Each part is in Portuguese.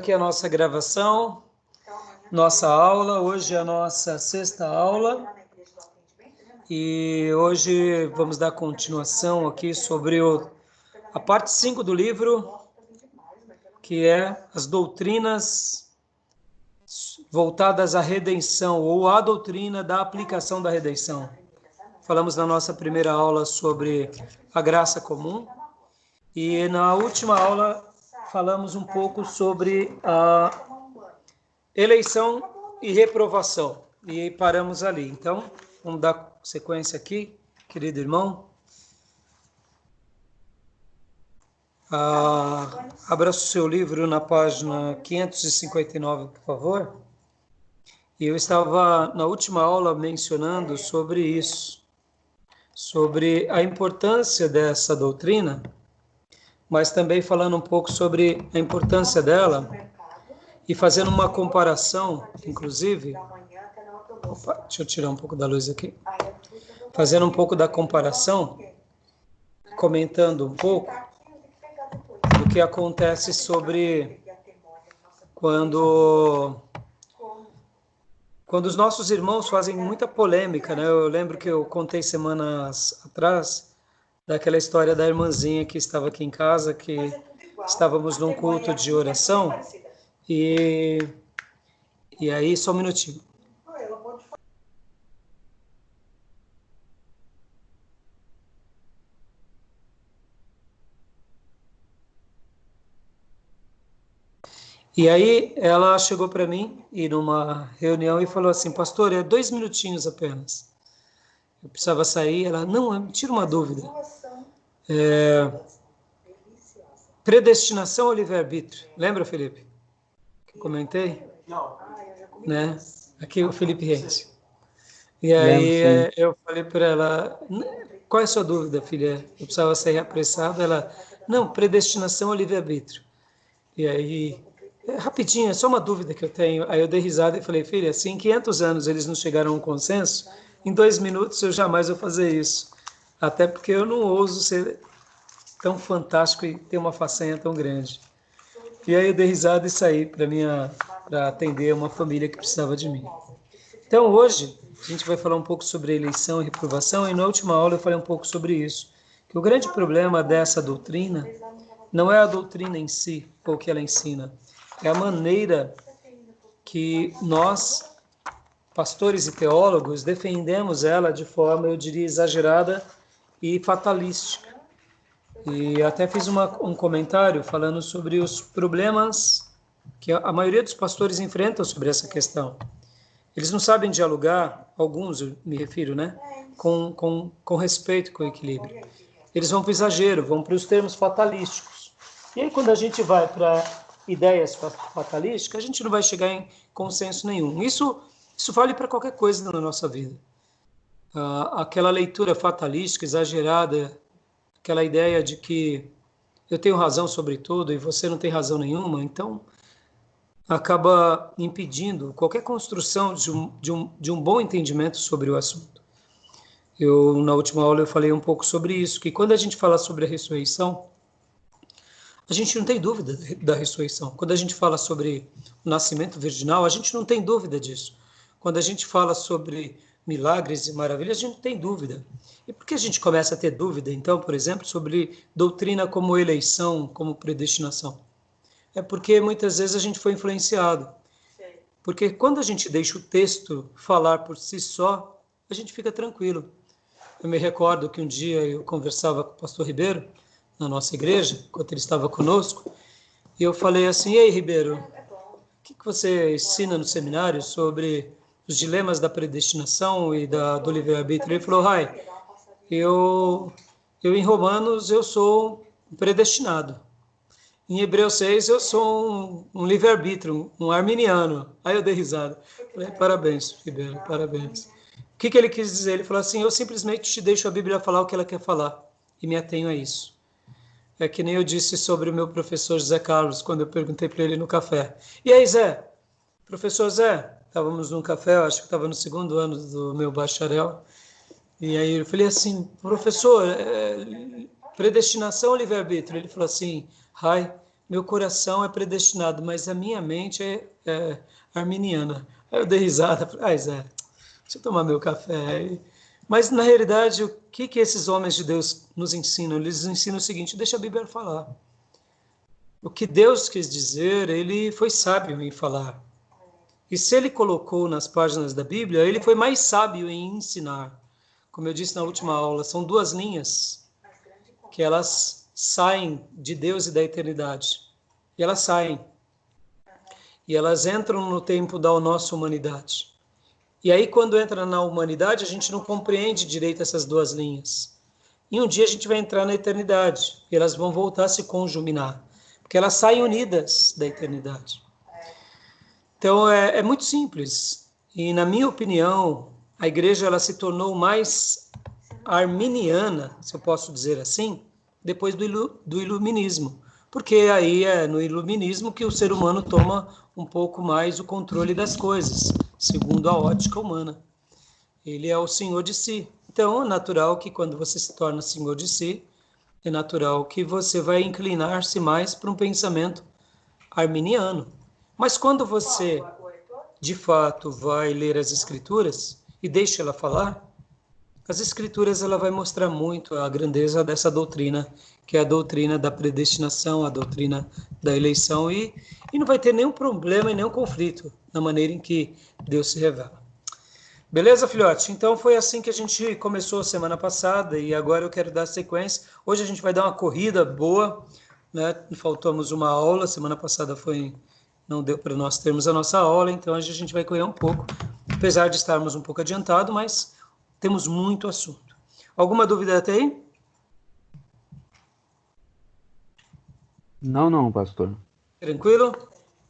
Aqui a nossa gravação, nossa aula. Hoje é a nossa sexta aula e hoje vamos dar continuação aqui sobre a parte 5 do livro, que é as doutrinas voltadas à redenção, ou a doutrina da aplicação da redenção. Falamos na nossa primeira aula sobre a graça comum e na última aula falamos um pouco sobre a eleição e reprovação. E paramos ali. Então, vamos dar sequência aqui, querido irmão. Abra o seu livro na página 559, por favor. E eu estava na última aula mencionando sobre isso, sobre a importância dessa doutrina, mas também falando um pouco sobre a importância dela e fazendo uma comparação, inclusive. Opa, deixa eu tirar um pouco da luz aqui. Fazendo um pouco da comparação, comentando um pouco do que acontece sobre quando os nossos irmãos fazem muita polêmica, né? Eu lembro que eu contei semanas atrás daquela história da irmãzinha que estava aqui em casa, que estávamos num culto de oração, e aí, só um minutinho. E aí ela chegou para mim e numa reunião e falou assim: pastor, é 2 minutinhos apenas. Eu precisava sair. Ela, não, tira uma dúvida. Predestinação ou livre-arbítrio? Lembra, Felipe? Que eu comentei? Não. Né? Aqui o Felipe Reis. E aí eu falei para ela: qual é a sua dúvida, filha? Eu precisava sair apressado. Ela, não, predestinação ou livre-arbítrio. E aí, rapidinho, é só uma dúvida que eu tenho. Aí eu dei risada e falei: filha, se em 500 anos eles não chegaram a um consenso, em 2 minutos eu jamais vou fazer isso. Até porque eu não ouso ser tão fantástico e ter uma façanha tão grande. E aí eu dei risada e saí para atender uma família que precisava de mim. Então hoje a gente vai falar um pouco sobre eleição e reprovação, e na última aula eu falei um pouco sobre isso. Que o grande problema dessa doutrina não é a doutrina em si, ou o que ela ensina, é a maneira que nós, pastores e teólogos, defendemos ela de forma, eu diria, exagerada e fatalística. E até fiz um comentário falando sobre os problemas que a maioria dos pastores enfrentam sobre essa questão. Eles não sabem dialogar, alguns eu me refiro, né, com respeito, com equilíbrio. Eles vão para o exagero, vão para os termos fatalísticos. E aí, quando a gente vai para ideias fatalísticas, a gente não vai chegar em consenso nenhum. Isso vale para qualquer coisa na nossa vida. Aquela leitura fatalística, exagerada, aquela ideia de que eu tenho razão sobre tudo e você não tem razão nenhuma, então acaba impedindo qualquer construção de um bom entendimento sobre o assunto. Na última aula eu falei um pouco sobre isso, que quando a gente fala sobre a ressurreição, a gente não tem dúvida da ressurreição. Quando a gente fala sobre o nascimento virginal, a gente não tem dúvida disso. Quando a gente fala sobre milagres e maravilhas, a gente não tem dúvida. E por que a gente começa a ter dúvida, então, por exemplo, sobre doutrina como eleição, como predestinação? É porque muitas vezes a gente foi influenciado. Porque quando a gente deixa o texto falar por si só, a gente fica tranquilo. Eu me recordo que um dia eu conversava com o pastor Ribeiro, na nossa igreja, enquanto ele estava conosco, e eu falei assim: ei, Ribeiro, o que você ensina no seminário sobre os dilemas da predestinação e do livre-arbítrio? Ele falou: Rai, eu em Romanos eu sou predestinado. Em Hebreus 6 eu sou um livre-arbítrio, um arminiano. Aí eu dei risada. Falei: parabéns, Ribeiro, parabéns. O que ele quis dizer? Ele falou assim: eu simplesmente te deixo a Bíblia falar o que ela quer falar e me atenho a isso. É que nem eu disse sobre o meu professor Zé Carlos, quando eu perguntei para ele no café: e aí, Zé? Professor Zé, estávamos num café, eu acho que estava no 2º ano do meu bacharel, e aí eu falei assim: professor, predestinação ou livre-arbítrio? Ele falou assim: Rai, meu coração é predestinado, mas a minha mente é arminiana. Aí eu dei risada, falei, Zé, deixa eu tomar meu café. Mas, na realidade, o que esses homens de Deus nos ensinam? Eles nos ensinam o seguinte, deixa a Bíblia falar. O que Deus quis dizer, ele foi sábio em falar. E se ele colocou nas páginas da Bíblia, ele foi mais sábio em ensinar. Como eu disse na última aula, são duas linhas que elas saem de Deus e da eternidade. E elas saem. E elas entram no tempo da nossa humanidade. E aí, quando entra na humanidade, a gente não compreende direito essas duas linhas. E um dia a gente vai entrar na eternidade. E elas vão voltar a se conjuminar. Porque elas saem unidas da eternidade. Então, é muito simples. E, na minha opinião, a igreja ela se tornou mais arminiana, se eu posso dizer assim, depois do iluminismo. Porque aí é no iluminismo que o ser humano toma um pouco mais o controle das coisas, segundo a ótica humana. Ele é o senhor de si. Então, é natural que quando você se torna senhor de si, é natural que você vai inclinar-se mais para um pensamento arminiano. Mas quando você, de fato, vai ler as Escrituras e deixa ela falar, as Escrituras ela vai mostrar muito a grandeza dessa doutrina, que é a doutrina da predestinação, a doutrina da eleição, e não vai ter nenhum problema e nenhum conflito na maneira em que Deus se revela. Beleza, filhote? Então foi assim que a gente começou a semana passada e agora eu quero dar sequência. Hoje a gente vai dar uma corrida boa, né? Faltamos uma aula, semana passada não deu para nós termos a nossa aula, então hoje a gente vai correr um pouco, apesar de estarmos um pouco adiantado, mas temos muito assunto. Alguma dúvida até aí? Não, pastor. Tranquilo?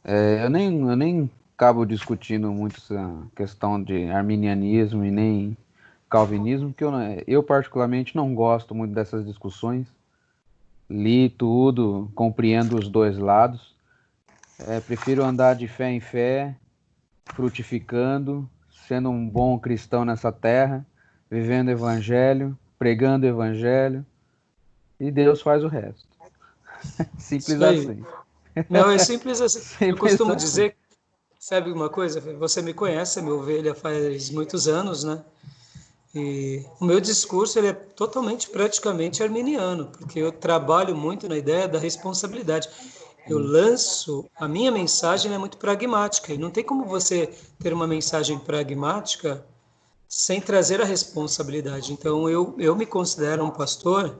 Eu nem acabo discutindo muito essa questão de arminianismo e nem calvinismo, porque eu particularmente não gosto muito dessas discussões. Li tudo, compreendo os dois lados. Prefiro andar de fé em fé, frutificando, sendo um bom cristão nessa terra, vivendo o evangelho, pregando o evangelho, e Deus faz o resto. Simples Isso aí. assim. Não, é simples assim. Eu Simples costumo assim. dizer, sabe uma coisa? Você me conhece, é minha ovelha faz muitos anos, né? E o meu discurso ele é totalmente, praticamente arminiano, porque eu trabalho muito na ideia da responsabilidade. Eu lanço, a minha mensagem é muito pragmática, e não tem como você ter uma mensagem pragmática sem trazer a responsabilidade. Então, eu me considero um pastor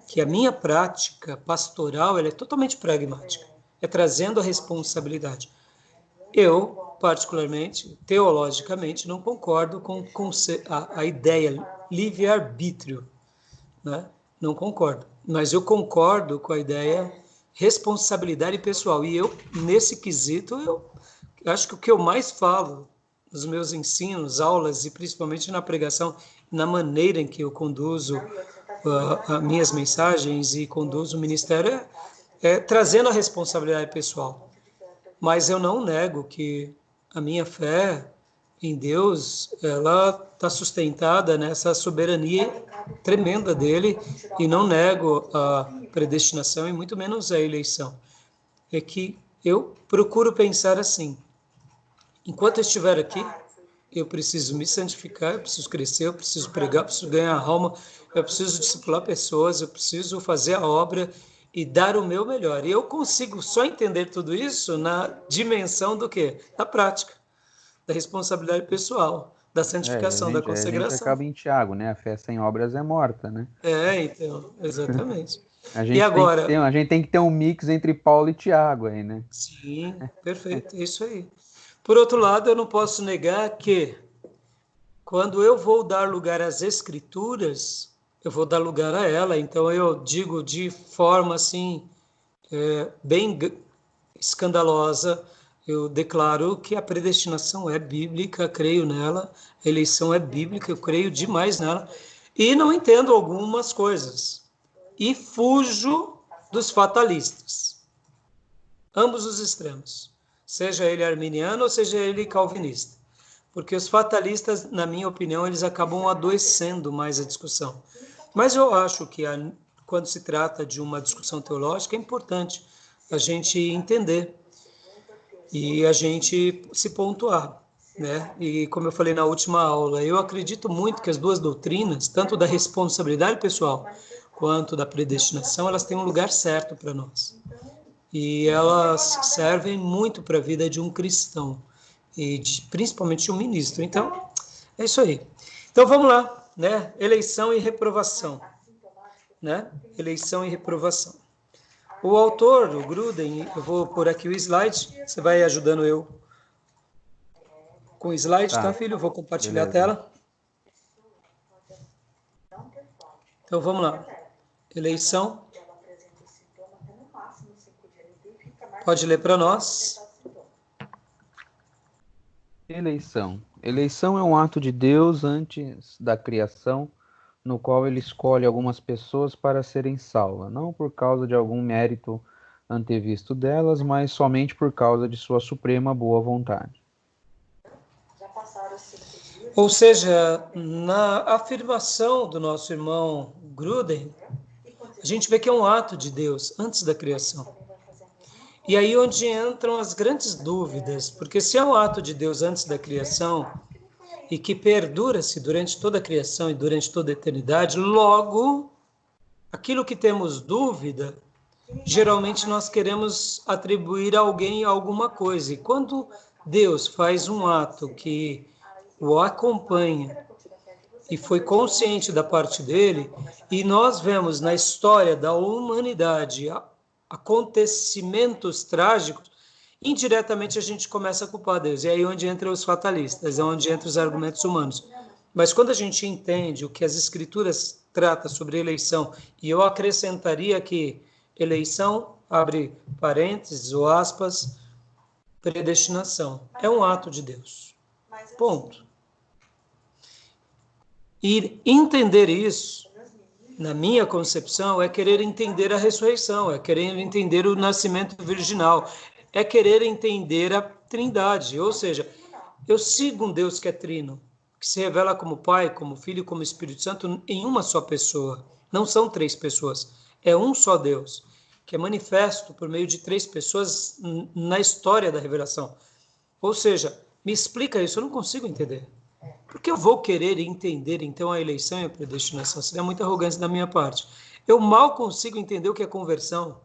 que a minha prática pastoral ela é totalmente pragmática, é trazendo a responsabilidade. Eu, particularmente, teologicamente, não concordo com a ideia livre-arbítrio, né? Não concordo. Mas eu concordo com a ideia responsabilidade pessoal. E eu, nesse quesito, eu acho que o que eu mais falo nos meus ensinos, aulas e principalmente na pregação, na maneira em que eu conduzo as minhas mensagens e conduzo o ministério, é trazendo a responsabilidade pessoal. Mas eu não nego que a minha fé em Deus, ela está sustentada nessa soberania tremenda dele e não nego a predestinação e muito menos a eleição. É que eu procuro pensar assim, enquanto eu estiver aqui, eu preciso me santificar, eu preciso crescer, eu preciso pregar, eu preciso ganhar alma, eu preciso discipular pessoas, eu preciso fazer a obra e dar o meu melhor. E eu consigo só entender tudo isso na dimensão do quê? Da prática, da responsabilidade pessoal, da santificação, da A gente consagração. acaba em Tiago, né? A fé sem obras é morta, né? Então, exatamente. A E gente tem que ter, agora, a gente tem que ter um mix entre Paulo e Tiago aí, né? sim, perfeito, é isso aí. Por outro lado, eu não posso negar que quando eu vou dar lugar às escrituras, eu vou dar lugar a ela. Então eu digo de forma assim bem escandalosa, eu declaro que a predestinação é bíblica, creio nela, a eleição é bíblica, eu creio demais nela e não entendo algumas coisas e fujo dos fatalistas, ambos os extremos, seja ele arminiano ou seja ele calvinista. Porque os fatalistas, na minha opinião, eles acabam adoecendo mais a discussão. Mas eu acho que quando se trata de uma discussão teológica, é importante a gente entender e a gente se pontuar, né? E como eu falei na última aula, eu acredito muito que as duas doutrinas, tanto da responsabilidade pessoal quanto da predestinação, elas têm um lugar certo para nós. E elas servem muito para a vida de um cristão, e principalmente de um ministro. Então, é isso aí. Então, vamos lá, né? Eleição e reprovação. Né? Eleição e reprovação. O autor, o Gruden, eu vou pôr aqui o slide, você vai ajudando eu com o slide, tá, filho? Vou compartilhar a tela. Então, vamos lá. Eleição. Pode ler para nós. Eleição. Eleição é um ato de Deus antes da criação, no qual ele escolhe algumas pessoas para serem salvas, não por causa de algum mérito antevisto delas, mas somente por causa de sua suprema boa vontade. Ou seja, na afirmação do nosso irmão Gruden, a gente vê que é um ato de Deus antes da criação. E aí onde entram as grandes dúvidas, porque se é um ato de Deus antes da criação e que perdura-se durante toda a criação e durante toda a eternidade, logo, aquilo que temos dúvida, geralmente nós queremos atribuir a alguém alguma coisa. E quando Deus faz um ato que o acompanha e foi consciente da parte dele, e nós vemos na história da humanidade acontecimentos trágicos, indiretamente a gente começa a culpar Deus. E aí é onde entram os fatalistas, é onde entram os argumentos humanos. Mas quando a gente entende o que as escrituras tratam sobre eleição, e eu acrescentaria que eleição, abre parênteses ou aspas, predestinação, é um ato de Deus. Ponto. E entender isso, na minha concepção, é querer entender a ressurreição, é querer entender o nascimento virginal, é querer entender a Trindade. Ou seja, eu sigo um Deus que é trino, que se revela como Pai, como Filho e como Espírito Santo em uma só pessoa. Não são três pessoas, é um só Deus, que é manifesto por meio de três pessoas na história da revelação. Ou seja, me explica isso, eu não consigo entender. Por que eu vou querer entender, então, a eleição e a predestinação? Seria muita arrogância da minha parte. Eu mal consigo entender o que é conversão.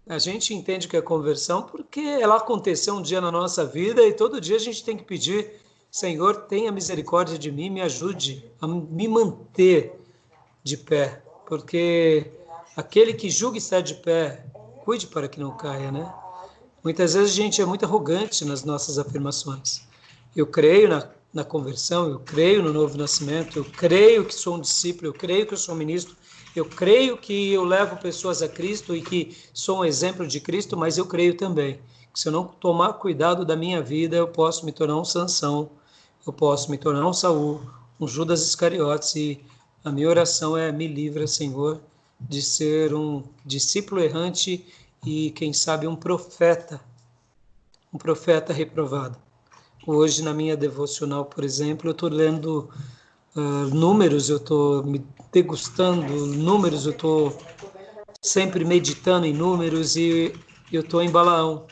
A gente entende o que é conversão porque ela aconteceu um dia na nossa vida e todo dia a gente tem que pedir: Senhor, tenha misericórdia de mim, me ajude a me manter de pé. Porque aquele que julga estar de pé, cuide para que não caia, né? Muitas vezes a gente é muito arrogante nas nossas afirmações. Eu creio na conversão, eu creio no novo nascimento, eu creio que sou um discípulo, eu creio que eu sou um ministro, eu creio que eu levo pessoas a Cristo e que sou um exemplo de Cristo, mas eu creio também que se eu não tomar cuidado da minha vida, eu posso me tornar um Sansão, eu posso me tornar um Saul, um Judas Iscariotes, e a minha oração é: me livra, Senhor, de ser um discípulo errante e, quem sabe, um profeta reprovado. Hoje, na minha devocional, por exemplo, eu estou lendo números, eu estou me degustando números, eu estou sempre meditando em números e eu estou em Balaão.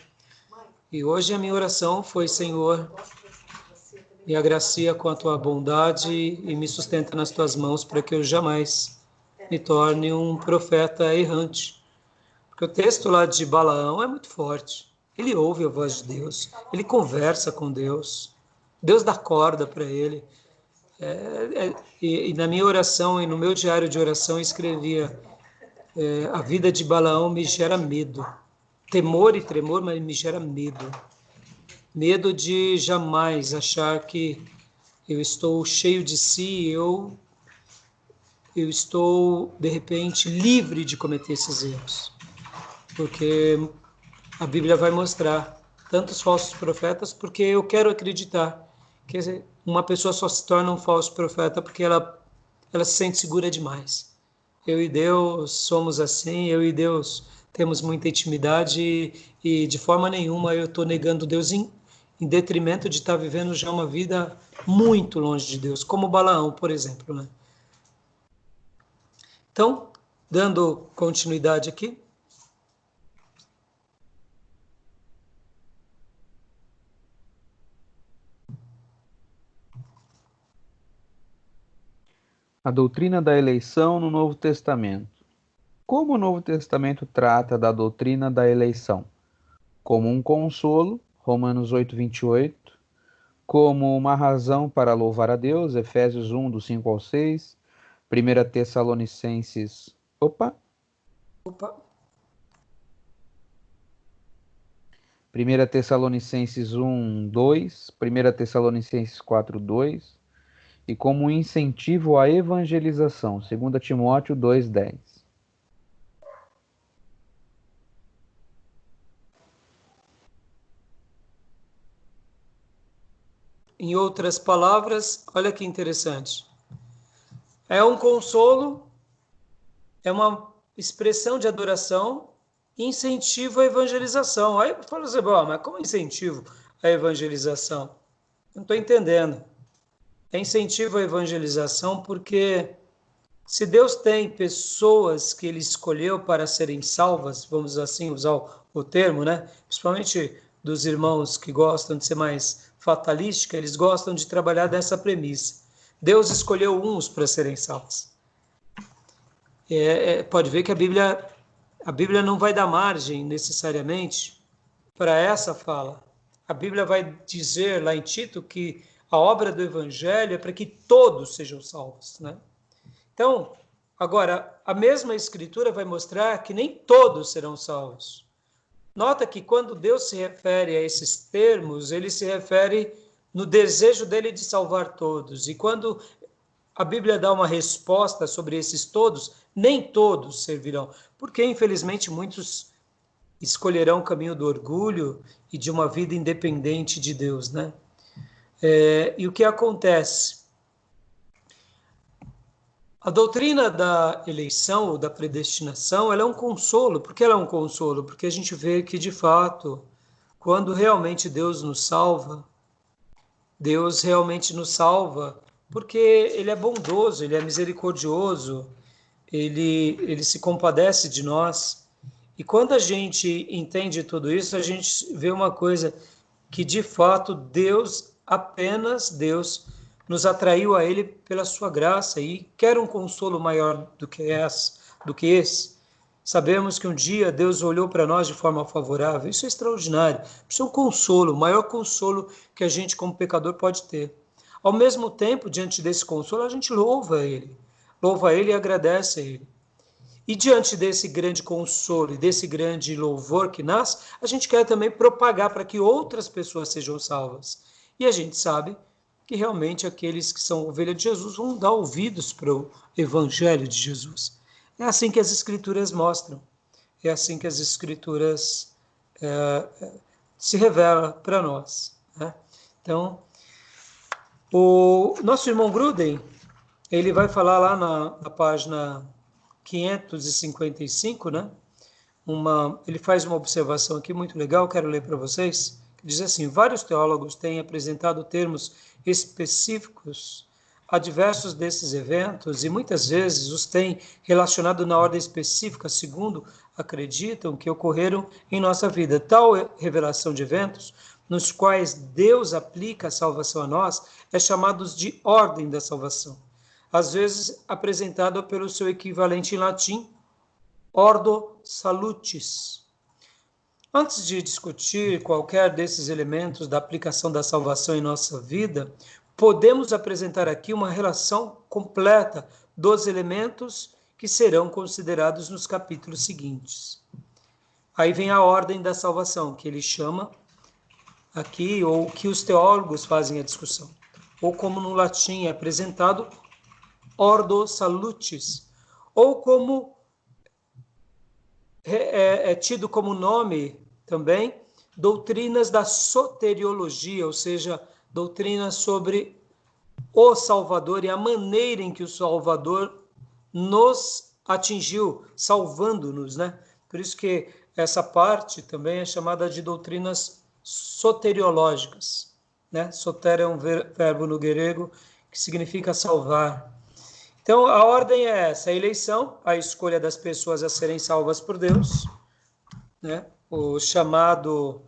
E hoje a minha oração foi: Senhor, me agracia com a tua bondade e me sustenta nas tuas mãos para que eu jamais me torne um profeta errante. Porque o texto lá de Balaão é muito forte. Ele ouve a voz de Deus, ele conversa com Deus, Deus dá corda para ele. E na minha oração e no meu diário de oração eu escrevia: a vida de Balaão me gera medo, temor e tremor, mas me gera medo. Medo de jamais achar que eu estou cheio de si, eu estou, de repente, livre de cometer esses erros. Porque a Bíblia vai mostrar tantos falsos profetas, porque eu quero acreditar que uma pessoa só se torna um falso profeta porque ela se sente segura demais. Eu e Deus somos assim, eu e Deus temos muita intimidade e de forma nenhuma eu estou negando Deus em detrimento de estar vivendo já uma vida muito longe de Deus, como Balaão, por exemplo, né? Então, dando continuidade aqui, A doutrina da eleição no Novo Testamento. Como o Novo Testamento trata da doutrina da eleição? Como um consolo, Romanos 8:28, como uma razão para louvar a Deus, Efésios 1, do 5 ao 6, 1 Tessalonicenses... Opa! 1 Tessalonicenses 1, 2, 1 Tessalonicenses 4, 2, e como um incentivo à evangelização, 2 Timóteo 2, 10. Em outras palavras, olha que interessante. É um consolo, é uma expressão de adoração, incentivo à evangelização. Aí fala assim, mas como incentivo à evangelização? Não estou entendendo. É incentivo à evangelização porque se Deus tem pessoas que Ele escolheu para serem salvas, vamos assim usar o termo, né? Principalmente dos irmãos que gostam de ser mais fatalística, eles gostam de trabalhar dessa premissa. Deus escolheu uns para serem salvos. Pode ver que a Bíblia não vai dar margem necessariamente para essa fala. A Bíblia vai dizer lá em Tito que a obra do Evangelho é para que todos sejam salvos, né? Então, agora, a mesma Escritura vai mostrar que nem todos serão salvos. Nota que quando Deus se refere a esses termos, ele se refere no desejo dele de salvar todos. E quando a Bíblia dá uma resposta sobre esses todos, nem todos servirão, porque infelizmente muitos escolherão o caminho do orgulho e de uma vida independente de Deus, né? E o que acontece? A doutrina da eleição ou da predestinação, ela é um consolo. Por que ela é um consolo? Porque a gente vê que, de fato, quando realmente Deus nos salva, Deus realmente nos salva porque Ele é bondoso, Ele é misericordioso, Ele se compadece de nós. E quando a gente entende tudo isso, a gente vê uma coisa que, de fato, Deus, apenas Deus, nos atraiu a Ele pela sua graça e quer um consolo maior do que esse. Sabemos que um dia Deus olhou para nós de forma favorável. Isso é extraordinário. Isso é um consolo, o maior consolo que a gente como pecador pode ter. Ao mesmo tempo, diante desse consolo, a gente louva Ele. Louva Ele e agradece a Ele. E diante desse grande consolo e desse grande louvor que nasce, a gente quer também propagar para que outras pessoas sejam salvas. E a gente sabe que realmente aqueles que são ovelha de Jesus vão dar ouvidos para o Evangelho de Jesus. É assim que as Escrituras mostram. É assim que as Escrituras se revelam para nós, né? Então, o nosso irmão Gruden, ele vai falar lá na página 555, né? Ele faz uma observação aqui muito legal, quero ler para vocês, que diz assim: vários teólogos têm apresentado termos específicos a diversos desses eventos e muitas vezes os têm relacionado na ordem específica, segundo acreditam que ocorreram em nossa vida. Tal revelação de eventos, nos quais Deus aplica a salvação a nós, é chamado de ordem da salvação, às vezes apresentada pelo seu equivalente em latim, ordo salutis. Antes de discutir qualquer desses elementos da aplicação da salvação em nossa vida, podemos apresentar aqui uma relação completa dos elementos que serão considerados nos capítulos seguintes. Aí vem a ordem da salvação, que ele chama aqui, ou que os teólogos fazem a discussão, ou como no latim é apresentado, ordo salutis, ou como é tido como nome também, doutrinas da soteriologia, ou seja, doutrinas sobre o Salvador e a maneira em que o Salvador nos atingiu, salvando-nos, né? Por isso que essa parte também é chamada de doutrinas soteriológicas, né? Soter é um verbo no grego que significa salvar. Então, a ordem é essa: a eleição, a escolha das pessoas a serem salvas por Deus, né? O chamado,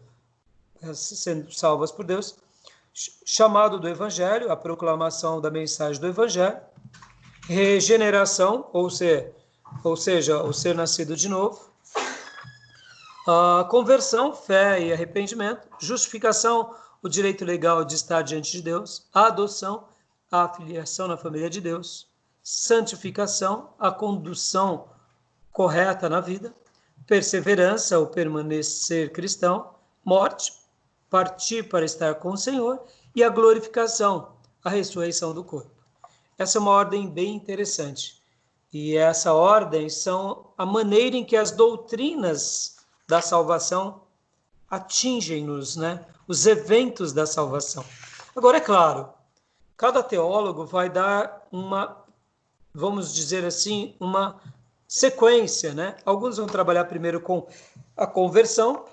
sendo salvas por Deus, chamado do Evangelho, a proclamação da mensagem do Evangelho, regeneração, ou seja, o ser nascido de novo, a conversão, fé e arrependimento, justificação, o direito legal de estar diante de Deus, a adoção, a filiação na família de Deus, santificação, a condução correta na vida, perseverança, o permanecer cristão, morte, partir para estar com o Senhor, e a glorificação, a ressurreição do corpo. Essa é uma ordem bem interessante. E essa ordem são a maneira em que as doutrinas da salvação atingem-nos, né? Os eventos da salvação. Agora, é claro, cada teólogo vai dar uma, vamos dizer assim, uma sequência, né? Alguns vão trabalhar primeiro com a conversão,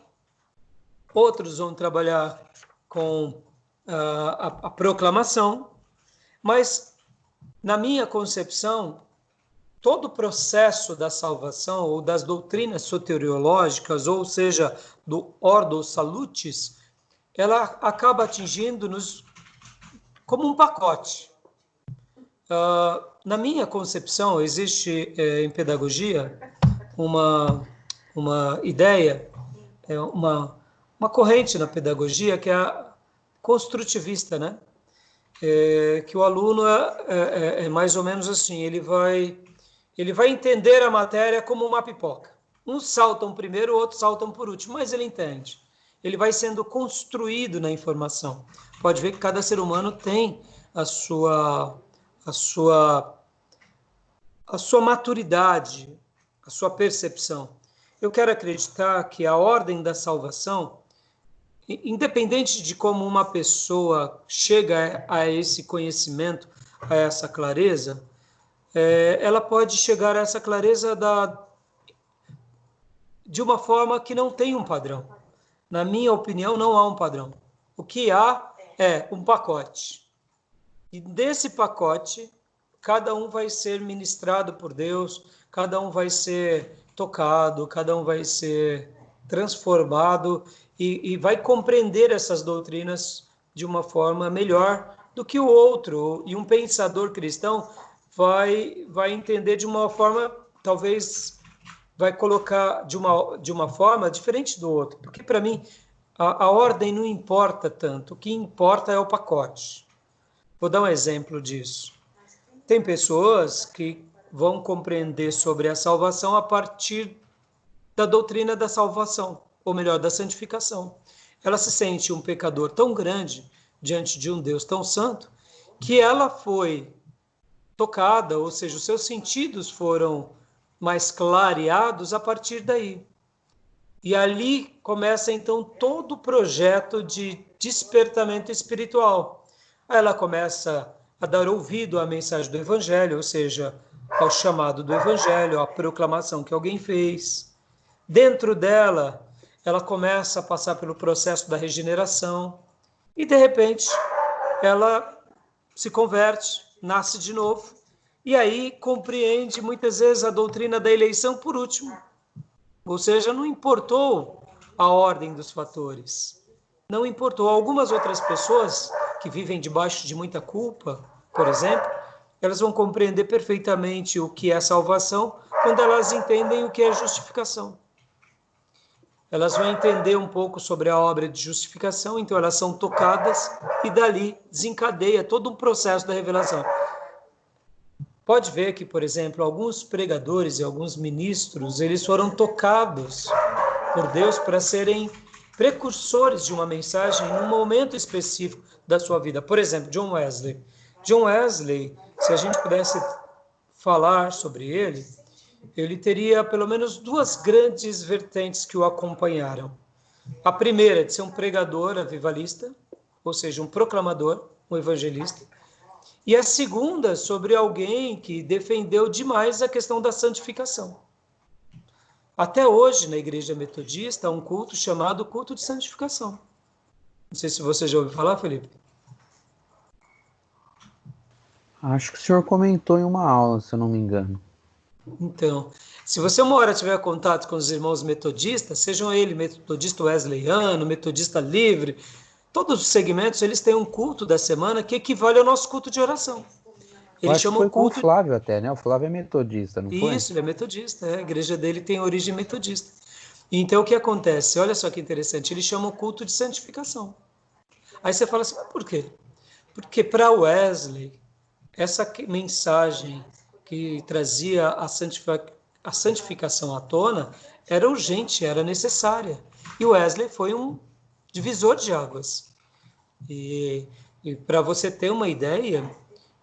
outros vão trabalhar com a proclamação, mas, na minha concepção, todo o processo da salvação, ou das doutrinas soteriológicas, ou seja, do Ordo Salutis, ela acaba atingindo-nos como um pacote. Na minha concepção, existe em pedagogia uma ideia, uma corrente na pedagogia que é a construtivista, né? Que o aluno é mais ou menos assim, ele vai entender a matéria como uma pipoca. Uns saltam primeiro, outros saltam por último, mas ele entende. Ele vai sendo construído na informação. Pode ver que cada ser humano tem a sua maturidade, a sua percepção. Eu quero acreditar que a ordem da salvação, independente de como uma pessoa chega a esse conhecimento, a essa clareza, ela pode chegar a essa clareza de uma forma que não tem um padrão. Na minha opinião, não há um padrão. O que há é um pacote. E desse pacote, cada um vai ser ministrado por Deus, cada um vai ser tocado, cada um vai ser transformado e vai compreender essas doutrinas de uma forma melhor do que o outro. E um pensador cristão vai entender de uma forma, talvez vai colocar de uma forma diferente do outro. Porque, para mim, a ordem não importa tanto. O que importa é o pacote. Vou dar um exemplo disso. Tem pessoas que vão compreender sobre a salvação a partir da doutrina da salvação, ou melhor, da santificação. Ela se sente um pecador tão grande diante de um Deus tão santo que ela foi tocada, ou seja, os seus sentidos foram mais clareados a partir daí. E ali começa então todo o projeto de despertamento espiritual. Aí ela começa a dar ouvido à mensagem do Evangelho, ou seja, ao chamado do Evangelho, à proclamação que alguém fez. Dentro dela, ela começa a passar pelo processo da regeneração e, de repente, ela se converte, nasce de novo, e aí compreende muitas vezes a doutrina da eleição por último. Ou seja, não importou a ordem dos fatores. Não importou. Algumas outras pessoas que vivem debaixo de muita culpa, por exemplo, elas vão compreender perfeitamente o que é salvação quando elas entendem o que é justificação. Elas vão entender um pouco sobre a obra de justificação, então elas são tocadas e dali desencadeia todo um processo da revelação. Pode ver que, por exemplo, alguns pregadores e alguns ministros, eles foram tocados por Deus para serem precursores de uma mensagem num momento específico da sua vida. Por exemplo, John Wesley. John Wesley, se a gente pudesse falar sobre ele teria pelo menos duas grandes vertentes que o acompanharam. A primeira, de ser um pregador avivalista, ou seja, um proclamador, um evangelista. E a segunda, sobre alguém que defendeu demais a questão da santificação. Até hoje, na Igreja Metodista, há um culto chamado culto de santificação. Não sei se você já ouviu falar, Felipe. Acho que o senhor comentou em uma aula, se eu não me engano. Então, se você uma hora tiver contato com os irmãos metodistas, sejam eles metodista wesleyano, metodista livre, todos os segmentos, eles têm um culto da semana que equivale ao nosso culto de oração. Eu acho que foi com o Flávio até, né? O Flávio é metodista, não foi? Isso, ele é metodista, a igreja dele tem origem metodista. Então, o que acontece? Olha só que interessante, ele chama o culto de santificação. Aí você fala assim, mas por quê? Porque para Wesley, essa mensagem que trazia a santificação à tona era urgente, era necessária. E Wesley foi um divisor de águas. E para você ter uma ideia,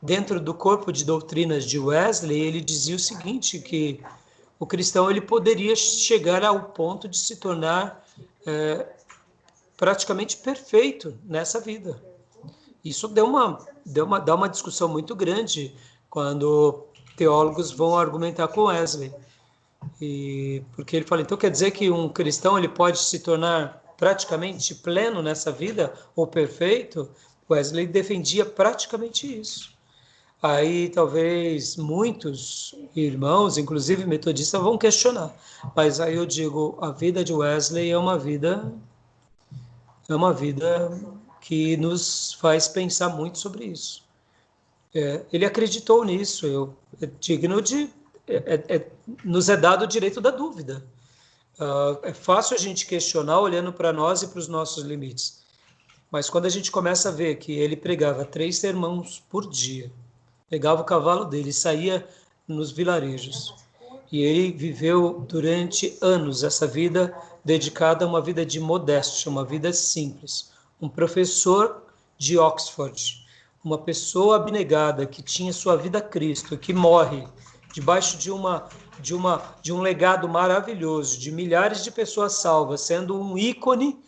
dentro do corpo de doutrinas de Wesley, ele dizia o seguinte, que o cristão ele poderia chegar ao ponto de se tornar praticamente perfeito nessa vida. Isso dá uma discussão muito grande quando teólogos vão argumentar com Wesley. Porque ele fala, então quer dizer que um cristão ele pode se tornar praticamente pleno nessa vida, ou perfeito? Wesley defendia praticamente isso. Aí talvez muitos irmãos, inclusive metodistas, vão questionar. Mas aí eu digo, a vida de Wesley é uma vida que nos faz pensar muito sobre isso. Ele acreditou nisso, é digno de... nos é dado o direito da dúvida. É fácil a gente questionar olhando para nós e para os nossos limites. Mas quando a gente começa a ver que ele pregava 3 sermões por dia, pegava o cavalo dele e saía nos vilarejos, e ele viveu durante anos essa vida dedicada a uma vida de modéstia, uma vida simples. Um professor de Oxford, uma pessoa abnegada que tinha sua vida a Cristo, que morre debaixo de um legado maravilhoso, de milhares de pessoas salvas, sendo um ícone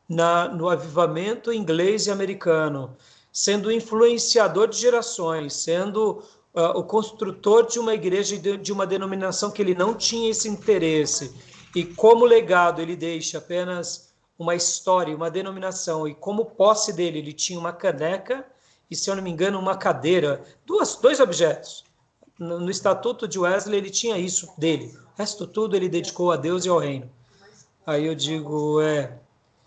no avivamento inglês e americano, sendo influenciador de gerações, sendo o construtor de uma igreja, de uma denominação que ele não tinha esse interesse, e como legado ele deixa apenas uma história, uma denominação, e como posse dele ele tinha uma caneca e, se eu não me engano, uma cadeira, dois objetos. No estatuto de Wesley ele tinha isso dele, o resto tudo ele dedicou a Deus e ao reino. Aí eu digo,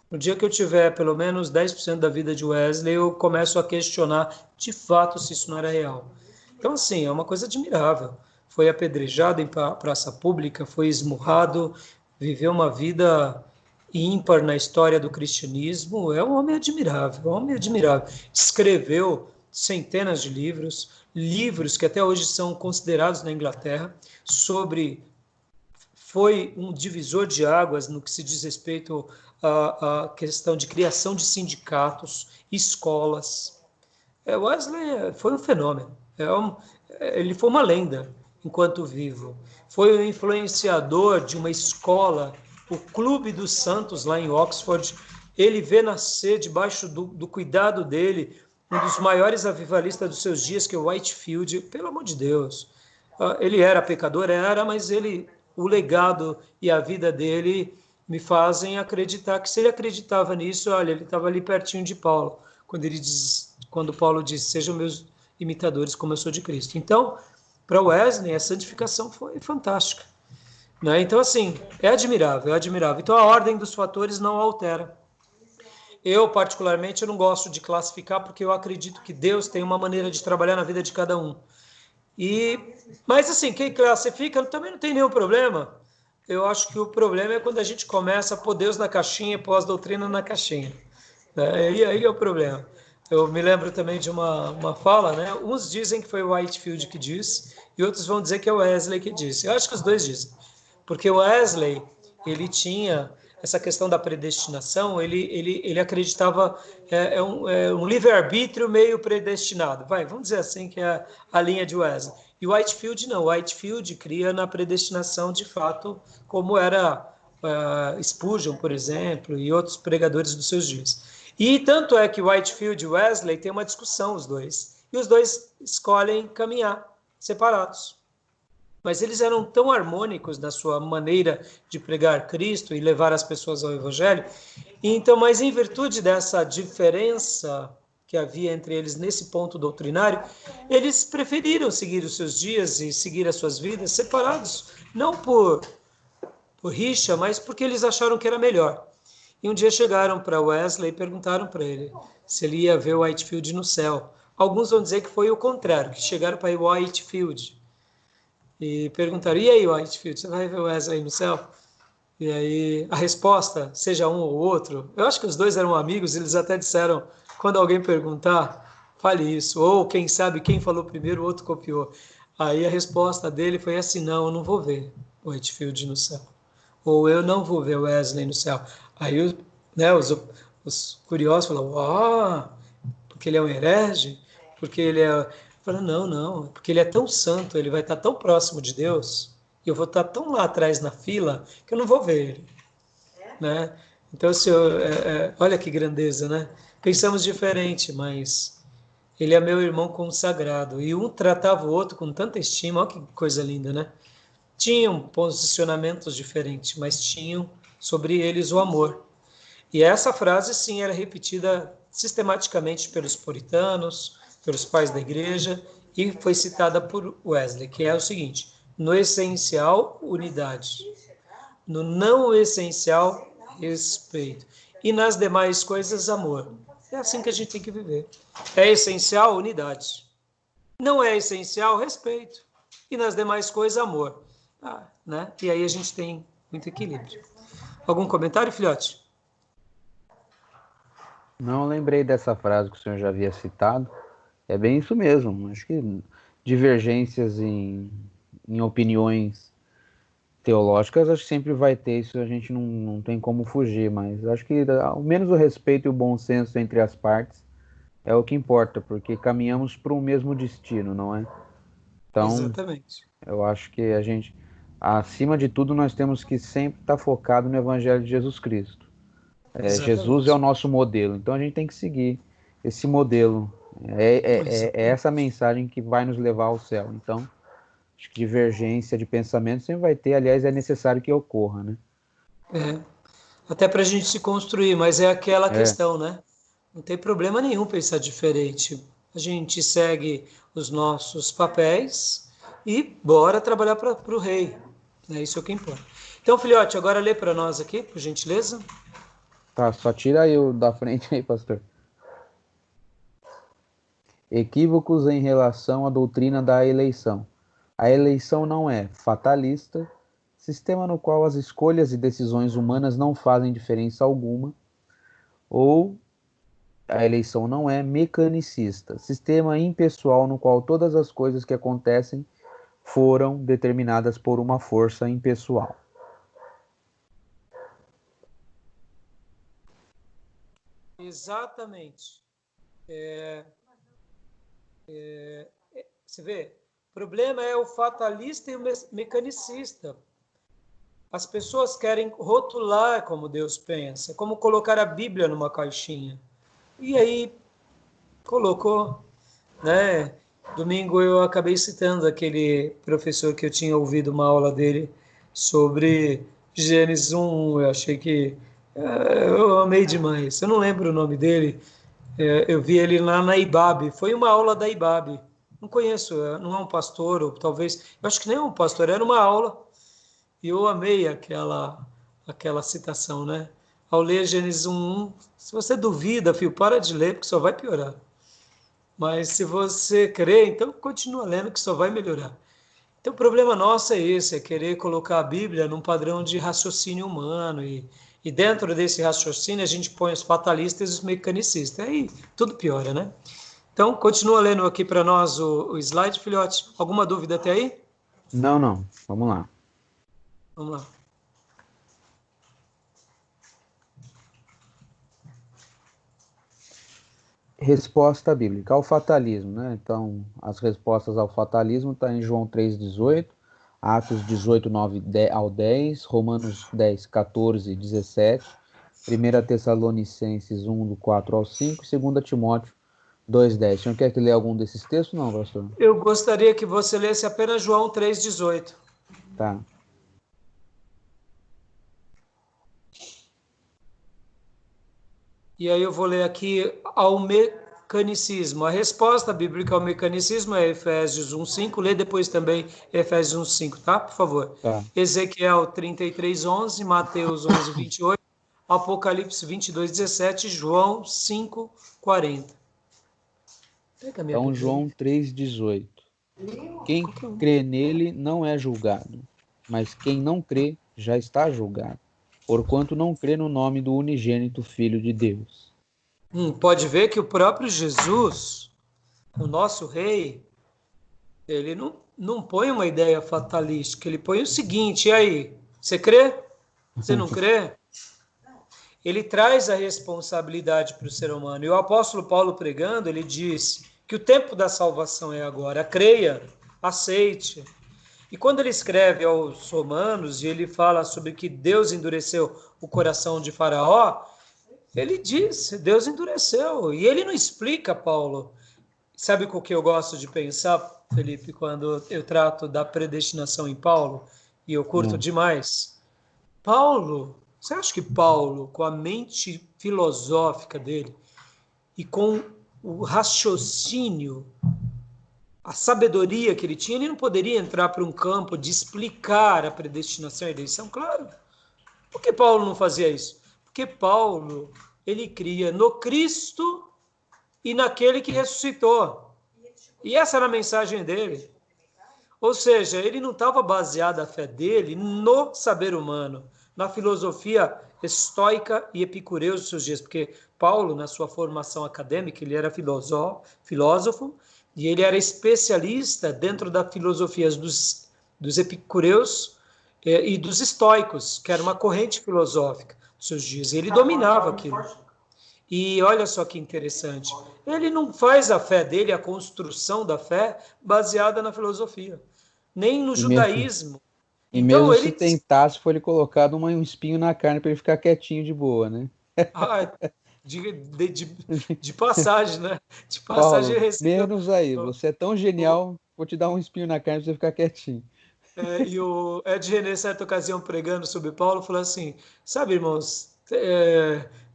no dia que eu tiver pelo menos 10% da vida de Wesley, eu começo a questionar de fato se isso não era real. Então, assim, é uma coisa admirável. Foi apedrejado em praça pública, foi esmurrado, viveu uma vida ímpar na história do cristianismo. É um homem admirável, um homem admirável. Escreveu centenas de livros, livros que até hoje são considerados na Inglaterra, foi um divisor de águas no que se diz respeito à questão de criação de sindicatos, escolas. Wesley foi um fenômeno. Ele foi uma lenda enquanto vivo. Foi o influenciador de uma escola, o Clube dos Santos, lá em Oxford. Ele vê nascer, debaixo do cuidado dele, um dos maiores avivalistas dos seus dias, que é o Whitefield. Pelo amor de Deus. Ele era pecador, mas o legado e a vida dele me fazem acreditar que, se ele acreditava nisso, olha, ele estava ali pertinho de Paulo, quando Paulo disse, sejam meus imitadores como eu sou de Cristo. Então, para Wesley, a santificação foi fantástica. Né? Então, assim, é admirável, é admirável. Então, a ordem dos fatores não altera. Eu, particularmente, eu não gosto de classificar, porque eu acredito que Deus tem uma maneira de trabalhar na vida de cada um. Mas, assim, quem classifica também não tem nenhum problema. Eu acho que o problema é quando a gente começa a pôr Deus na caixinha e pós-doutrina na caixinha. E aí é o problema. Eu me lembro também de uma fala, né? Uns dizem que foi o Whitefield que disse, e outros vão dizer que é o Wesley que disse. Eu acho que os dois dizem. Porque o Wesley, ele tinha essa questão da predestinação, ele acreditava um livre-arbítrio meio predestinado. Vamos dizer assim que é a linha de Wesley. E o Whitefield não. O Whitefield cria na predestinação, de fato, como era Spurgeon, por exemplo, e outros pregadores dos seus dias. E tanto é que Whitefield e Wesley têm uma discussão, os dois. E os dois escolhem caminhar separados. Mas eles eram tão harmônicos na sua maneira de pregar Cristo e levar as pessoas ao Evangelho. Então, mas em virtude dessa diferença que havia entre eles nesse ponto doutrinário, eles preferiram seguir os seus dias e seguir as suas vidas separados, não por rixa, mas porque eles acharam que era melhor. E um dia chegaram para Wesley e perguntaram para ele se ele ia ver Whitefield no céu. Alguns vão dizer que foi o contrário, que chegaram para Whitefield e perguntaram, e aí, Whitefield, você vai ver Wesley no céu? E aí a resposta, seja um ou outro, eu acho que os dois eram amigos, eles até disseram, quando alguém perguntar, fale isso. Ou quem sabe quem falou primeiro, o outro copiou. Aí a resposta dele foi assim, não, eu não vou ver Whitefield no céu. Ou eu não vou ver Wesley no céu. Aí né, os curiosos falaram, porque ele é um herege? Porque ele é... Fala, não, não, porque ele é tão santo, ele vai estar tão próximo de Deus, e eu vou estar tão lá atrás na fila, que eu não vou ver ele. Né? Então, olha que grandeza, né? Pensamos diferente, mas ele é meu irmão consagrado. E um tratava o outro com tanta estima, olha que coisa linda, né? Tinham posicionamentos diferentes, mas tinham sobre eles o amor. E essa frase, sim, era repetida sistematicamente pelos puritanos, pelos pais da igreja, e foi citada por Wesley, que é o seguinte: no essencial, unidade. No não essencial, respeito. E nas demais coisas, amor. É assim que a gente tem que viver. É essencial, unidade. Não é essencial, respeito. E nas demais coisas, amor. Né? E aí a gente tem muito equilíbrio. Algum comentário, filhote? Não lembrei dessa frase que o senhor já havia citado. É bem isso mesmo. Acho que divergências em opiniões teológicas, acho que sempre vai ter, isso a gente não tem como fugir, mas acho que ao menos o respeito e o bom senso entre as partes é o que importa, porque caminhamos para o mesmo destino, não é? Então, Exatamente. eu acho que a gente, acima de tudo, nós temos que sempre estar focado no Evangelho de Jesus Cristo. Jesus é o Exatamente. nosso modelo, então a gente tem que seguir esse modelo. É Exatamente. essa mensagem que vai nos levar ao céu. Então, acho que divergência de pensamento sempre vai ter, aliás, é necessário que ocorra, né? É. Até para a gente se construir, mas é aquela É, questão, né? Não tem problema nenhum pensar diferente. A gente segue os nossos papéis e bora trabalhar para o rei. É isso que importa. Então, filhote, agora lê para nós aqui, por gentileza. tá, só tira aí o da frente aí, pastor. Equívocos em relação à doutrina da eleição. A eleição não é fatalista, sistema no qual as escolhas e decisões humanas não fazem diferença alguma, ou a eleição não é mecanicista, sistema impessoal no qual todas as coisas que acontecem foram determinadas por uma força impessoal. Exatamente. Você vê? O problema é o fatalista e o mecanicista. As pessoas querem rotular como Deus pensa, como colocar a Bíblia numa caixinha. E aí colocou, né? Domingo eu acabei citando aquele professor que eu tinha ouvido uma aula dele sobre Gênesis 1. Eu achei que eu amei demais. Eu não lembro o nome dele. Eu vi ele lá na IBAB. Foi uma aula da IBAB. Não conheço, não é um pastor, ou talvez. Eu acho que nem é um pastor, era uma aula. E eu amei aquela citação, né? Ao ler Gênesis 1:1, se você duvida, filho, para de ler, porque só vai piorar. Mas se você crê, então continua lendo, que só vai melhorar. Então o problema nosso é esse, é querer colocar a Bíblia num padrão de raciocínio humano. E dentro desse raciocínio a gente põe os fatalistas e os mecanicistas. Aí tudo piora, né? Então, continua lendo aqui para nós o slide, filhote. Alguma dúvida até aí? Não, não. Vamos lá. Vamos lá. Resposta bíblica ao fatalismo, né? Então, as respostas ao fatalismo estão em João 3,18, Atos 18, 9 ao 10, Romanos 10, 14 e 17, 1 Tessalonicenses 1, do 4 ao 5 e 2 Timóteo 2,10. O senhor quer que leia algum desses textos? Não, pastor? Eu gostaria que você lesse apenas João 3,18. Tá. E aí eu vou ler aqui ao mecanicismo. A resposta bíblica ao mecanicismo é Efésios 1:5. Lê depois também Efésios 1:5, tá? Por favor. Tá. Ezequiel 33:11, Mateus 11:28, Apocalipse 22:17, João 5:40. Então, João 3:18. Quem crê nele não é julgado, mas quem não crê já está julgado, porquanto não crê no nome do unigênito Filho de Deus. Pode ver que o próprio Jesus, o nosso rei, ele não põe uma ideia fatalística, ele põe o seguinte: e aí, você crê? Você não crê? Ele traz a responsabilidade para o ser humano. E o apóstolo Paulo, pregando, ele diz que o tempo da salvação é agora. Creia, aceite. E quando ele escreve aos Romanos e ele fala sobre que Deus endureceu o coração de Faraó, ele diz, Deus endureceu. E ele não explica, Paulo. Sabe com o que eu gosto de pensar, Felipe, quando eu trato da predestinação em Paulo? E eu curto demais. Paulo, você acha que Paulo, com a mente filosófica dele e com o raciocínio, a sabedoria que ele tinha, ele não poderia entrar para um campo de explicar a predestinação e a eleição? Claro. Por que Paulo não fazia isso? Porque Paulo, ele cria no Cristo e naquele que ressuscitou. E essa era a mensagem dele. Ou seja, ele não estava baseado a fé dele no saber humano, na filosofia estoica e epicureu dos seus dias, porque Paulo, na sua formação acadêmica, ele era filósofo e ele era especialista dentro das filosofias dos epicureus e dos estoicos, que era uma corrente filosófica dos seus dias. Ele dominava aquilo. E olha só que interessante, ele não faz a fé dele, a construção da fé, baseada na filosofia, nem no judaísmo. E então, mesmo se tentasse, foi ele colocado um espinho na carne para ele ficar quietinho de boa, né? De passagem, né? De passagem. Paulo, menos aí, você é tão genial, vou te dar um espinho na carne para você ficar quietinho. E o Ed René, certa ocasião, pregando sobre Paulo, falou assim, sabe, irmãos,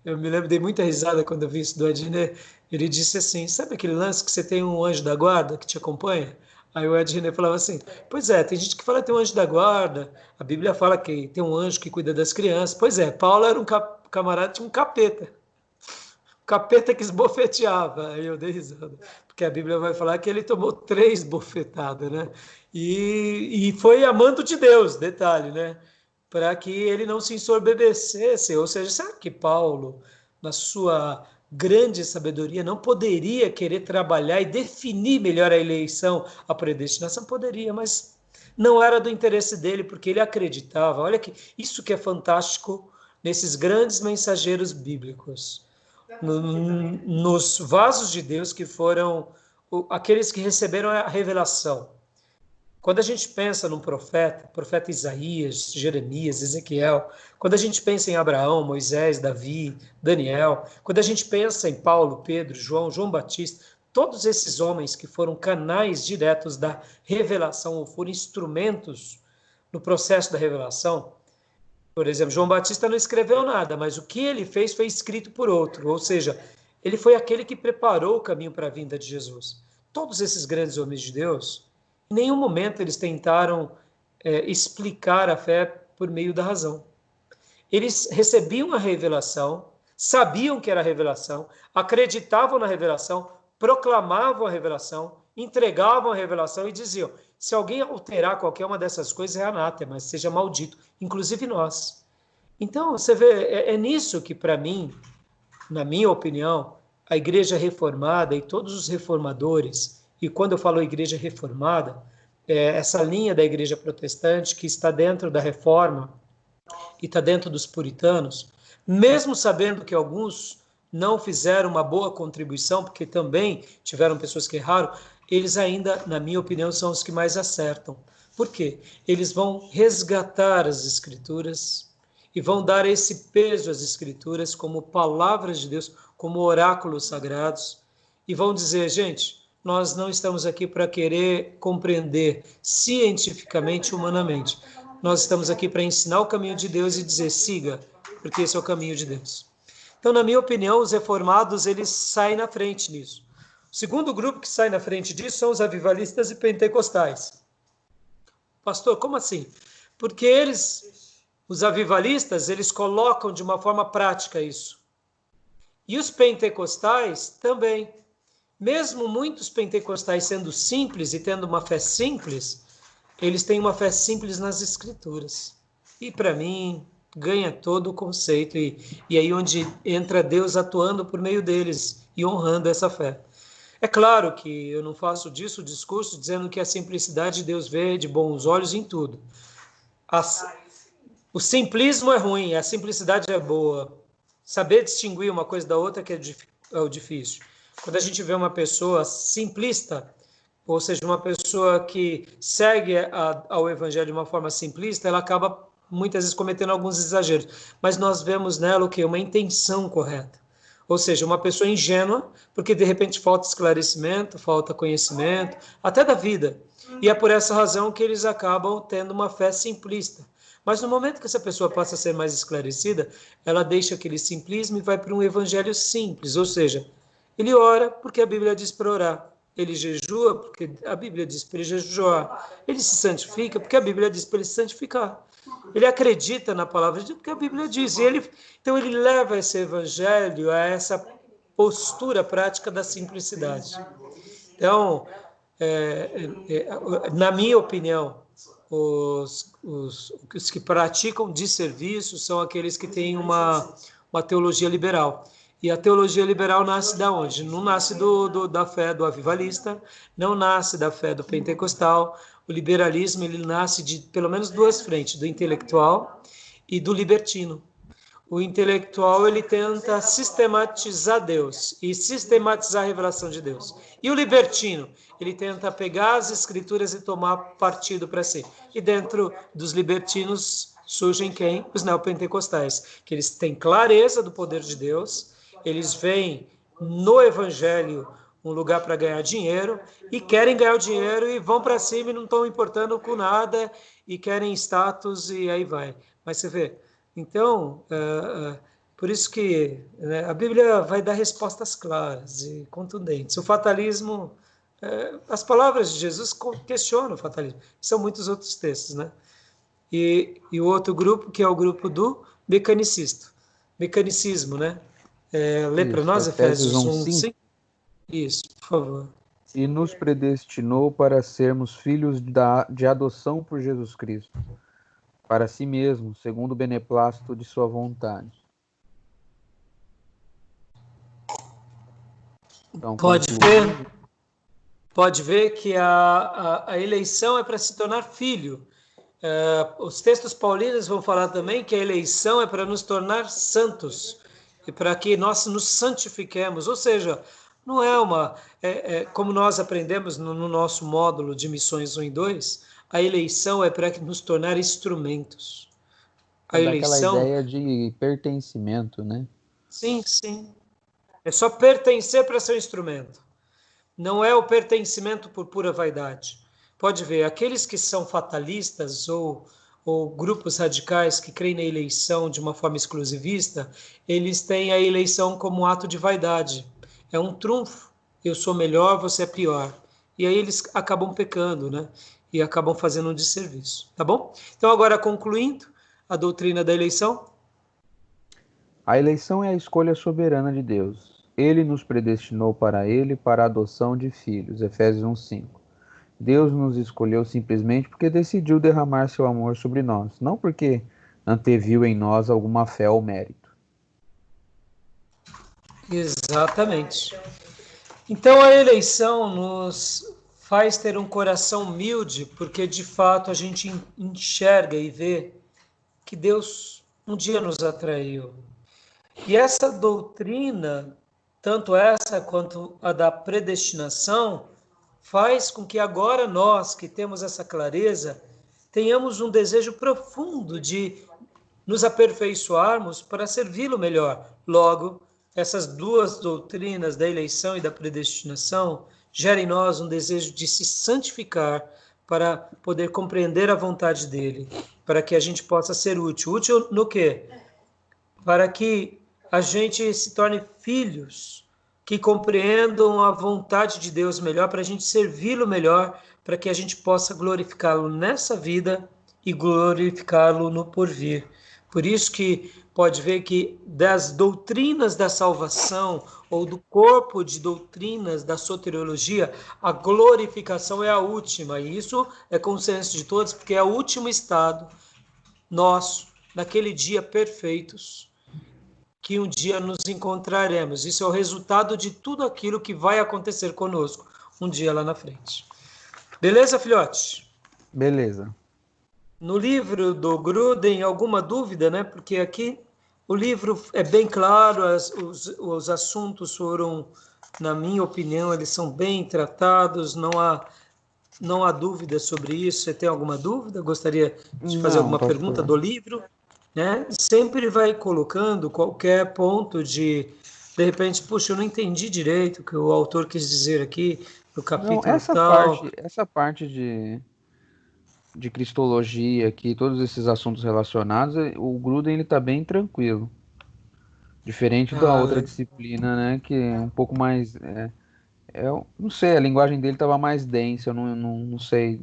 eu me lembro, dei muita risada quando eu vi isso do Ed René. Ele disse assim, sabe aquele lance que você tem um anjo da guarda que te acompanha? Aí o Ed René falava assim, pois é, tem gente que fala que tem um anjo da guarda, a Bíblia fala que tem um anjo que cuida das crianças. Pois é, Paulo era um camarada, tinha um capeta. Capeta que esbofeteava. Aí eu dei risada. Porque a Bíblia vai falar que ele tomou 3 bofetadas, né? E foi amando de Deus, detalhe, né? Para que ele não se ensoberbecesse. Ou seja, será que Paulo, na sua grande sabedoria, não poderia querer trabalhar e definir melhor a eleição, a predestinação? Poderia, mas não era do interesse dele, porque ele acreditava. Olha que isso que é fantástico nesses grandes mensageiros bíblicos. Nos vasos de Deus que foram aqueles que receberam a revelação. Quando a gente pensa num profeta Isaías, Jeremias, Ezequiel, quando a gente pensa em Abraão, Moisés, Davi, Daniel, quando a gente pensa em Paulo, Pedro, João Batista, todos esses homens que foram canais diretos da revelação ou foram instrumentos no processo da revelação. Por exemplo, João Batista não escreveu nada, mas o que ele fez foi escrito por outro, ou seja, ele foi aquele que preparou o caminho para a vinda de Jesus. Todos esses grandes homens de Deus, em nenhum momento eles tentaram explicar a fé por meio da razão. Eles recebiam a revelação, sabiam que era a revelação, acreditavam na revelação, proclamavam a revelação, entregavam a revelação e diziam, se alguém alterar qualquer uma dessas coisas é anátema, seja maldito, inclusive nós. Então, você vê, é nisso que, para mim, na minha opinião, a igreja reformada e todos os reformadores, e quando eu falo igreja reformada, essa linha da igreja protestante que está dentro da reforma e está dentro dos puritanos, mesmo sabendo que alguns não fizeram uma boa contribuição, porque também tiveram pessoas que erraram, eles ainda, na minha opinião, são os que mais acertam. Por quê? Eles vão resgatar as Escrituras e vão dar esse peso às Escrituras como palavras de Deus, como oráculos sagrados, e vão dizer, gente, nós não estamos aqui para querer compreender cientificamente, humanamente. Nós estamos aqui para ensinar o caminho de Deus e dizer, siga, porque esse é o caminho de Deus. Então, na minha opinião, os reformados, eles saem na frente nisso. O segundo grupo que sai na frente disso são os avivalistas e pentecostais. Pastor, como assim? Porque eles, Os avivalistas, eles colocam de uma forma prática isso. E os pentecostais também. Mesmo muitos pentecostais sendo simples e tendo uma fé simples, eles têm uma fé simples nas Escrituras. E para mim, ganha todo o conceito. E aí onde entra Deus atuando por meio deles e honrando essa fé. É claro que eu não faço disso o discurso dizendo que a simplicidade Deus vê de bons olhos em tudo. O simplismo é ruim, a simplicidade é boa. Saber distinguir uma coisa da outra que é o difícil. Quando a gente vê uma pessoa simplista, ou seja, uma pessoa que segue ao evangelho de uma forma simplista, ela acaba muitas vezes cometendo alguns exageros. Mas nós vemos nela o quê? Uma intenção correta. Ou seja, uma pessoa ingênua, porque de repente falta esclarecimento, falta conhecimento, até da vida. E é por essa razão que eles acabam tendo uma fé simplista. Mas no momento que essa pessoa passa a ser mais esclarecida, ela deixa aquele simplismo e vai para um evangelho simples, ou seja, ele ora porque a Bíblia diz para orar. Ele jejua porque a Bíblia diz para ele jejuar. Ele se santifica porque a Bíblia diz para ele se santificar. Ele acredita na palavra de Deus porque a Bíblia diz. Então ele leva esse evangelho a essa postura prática da simplicidade. Então, na minha opinião, os que praticam desserviço são aqueles que têm uma teologia liberal. E a teologia liberal nasce da onde? Não nasce da fé do avivalista, não nasce da fé do pentecostal. O liberalismo ele nasce de pelo menos duas frentes, do intelectual e do libertino. O intelectual ele tenta sistematizar Deus e sistematizar a revelação de Deus. E o libertino, ele tenta pegar as escrituras e tomar partido para si. E dentro dos libertinos surgem quem? Os neopentecostais, que eles têm clareza do poder de Deus, eles veem no evangelho um lugar para ganhar dinheiro e querem ganhar o dinheiro e vão para cima e não estão importando com nada e querem status e aí vai. Mas você vê, então, por isso que a Bíblia vai dar respostas claras e contundentes. O fatalismo, as palavras de Jesus questionam o fatalismo. São muitos outros textos, né? E o outro grupo, que é o grupo do mecanicismo, né? Lê para nós Efésios 1:5. Isso, por favor. E nos predestinou para sermos filhos de adoção por Jesus Cristo, para si mesmo, segundo o beneplácito de sua vontade. Então, pode ver que a eleição é para se tornar filho. Os textos paulinos vão falar também que a eleição é para nos tornar santos e para que nós nos santifiquemos, ou seja, não é como nós aprendemos no nosso módulo de missões 1 e 2, a eleição é para nos tornar instrumentos. Aquela ideia de pertencimento, né? Sim, sim. É só pertencer para ser um instrumento. Não é o pertencimento por pura vaidade. Pode ver, aqueles que são fatalistas ou grupos radicais que creem na eleição de uma forma exclusivista, eles têm a eleição como um ato de vaidade. É um trunfo. Eu sou melhor, você é pior. E aí eles acabam pecando, né? E acabam fazendo um desserviço. Tá bom? Então, agora concluindo a doutrina da eleição. A eleição é a escolha soberana de Deus. Ele nos predestinou para ele para a adoção de filhos. Efésios 1:5. Deus nos escolheu simplesmente porque decidiu derramar seu amor sobre nós, não porque anteviu em nós alguma fé ou mérito. Exatamente. Então a eleição nos faz ter um coração humilde, porque de fato a gente enxerga e vê que Deus um dia nos atraiu. E essa doutrina, tanto essa quanto a da predestinação, faz com que agora nós, que temos essa clareza, tenhamos um desejo profundo de nos aperfeiçoarmos para servi-lo melhor. Logo, essas duas doutrinas da eleição e da predestinação geram em nós um desejo de se santificar para poder compreender a vontade dele, para que a gente possa ser útil. Útil no quê? Para que a gente se torne filhos que compreendam a vontade de Deus melhor, para a gente servi-lo melhor, para que a gente possa glorificá-lo nessa vida e glorificá-lo no porvir. Por isso que pode ver que das doutrinas da salvação ou do corpo de doutrinas da soteriologia, a glorificação é a última. E isso é consenso de todos, porque é o último estado nosso, naquele dia perfeitos, que um dia nos encontraremos. Isso é o resultado de tudo aquilo que vai acontecer conosco um dia lá na frente. Beleza, filhote? Beleza. No livro do Gruden, alguma dúvida, né? Porque aqui o livro é bem claro, os assuntos foram, na minha opinião, eles são bem tratados, não há dúvida sobre isso. Você tem alguma dúvida? Gostaria de fazer Não, alguma pergunta pastor. do livro? Né? Sempre vai colocando qualquer ponto de repente, puxa, eu não entendi direito o que o autor quis dizer aqui no Não, capítulo tal. essa parte de cristologia aqui, todos esses assuntos relacionados, o Gruden ele tá bem tranquilo. Diferente da Ah, outra disciplina, né, que é um pouco mais, eu não sei, a linguagem dele tava mais densa, eu não sei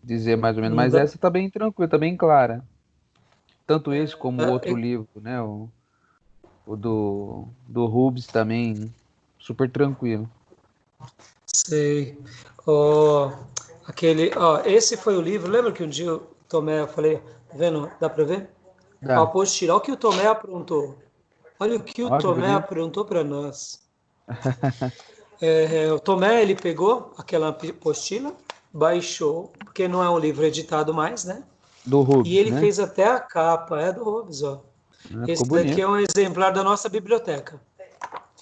dizer mais ou menos, não mas dá. essa tá bem tranquila, tá bem clara. Tanto esse como o outro É, livro, né, o do Rubens também, super tranquilo. sei. Ó, esse foi o livro. Lembra que um dia o Tomé, eu falei, tá vendo? Dá para ver? A Dá. apostila, olha o que o Tomé aprontou. Olha o que o Ó, que Tomé bonito. aprontou para nós. O Tomé, ele pegou aquela apostila, baixou, porque não é um livro editado mais, né? Do E Rubens, ele né? fez até a capa, é do Hobbes, ó. Ficou Esse daqui é bonito. um exemplar da nossa biblioteca.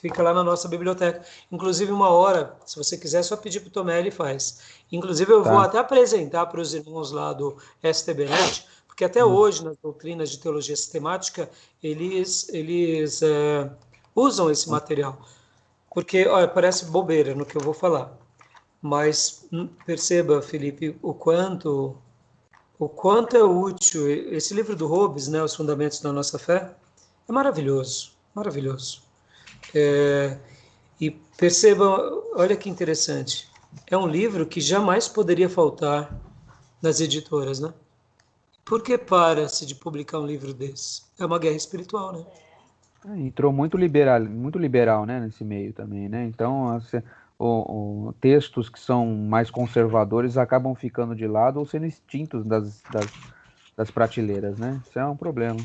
Fica lá na nossa biblioteca. Inclusive, uma hora, se você quiser, é só pedir para o Tomé, ele faz. Inclusive, eu vou Tá. até apresentar para os irmãos lá do STBnet, porque até Hum. hoje, nas doutrinas de teologia sistemática, eles usam esse material. Porque, olha, parece bobeira no que eu vou falar, mas perceba, Felipe, o quanto é útil esse livro do Hobbes, né, Os Fundamentos da Nossa Fé, é maravilhoso, maravilhoso. É, e perceba, olha que interessante, é um livro que jamais poderia faltar nas editoras, né? Por que para-se de publicar um livro desse? É uma guerra espiritual, né? Entrou muito liberal, né, nesse meio também, né? Então, assim, textos que são mais conservadores acabam ficando de lado ou sendo extintos das prateleiras, né? Isso é um problema.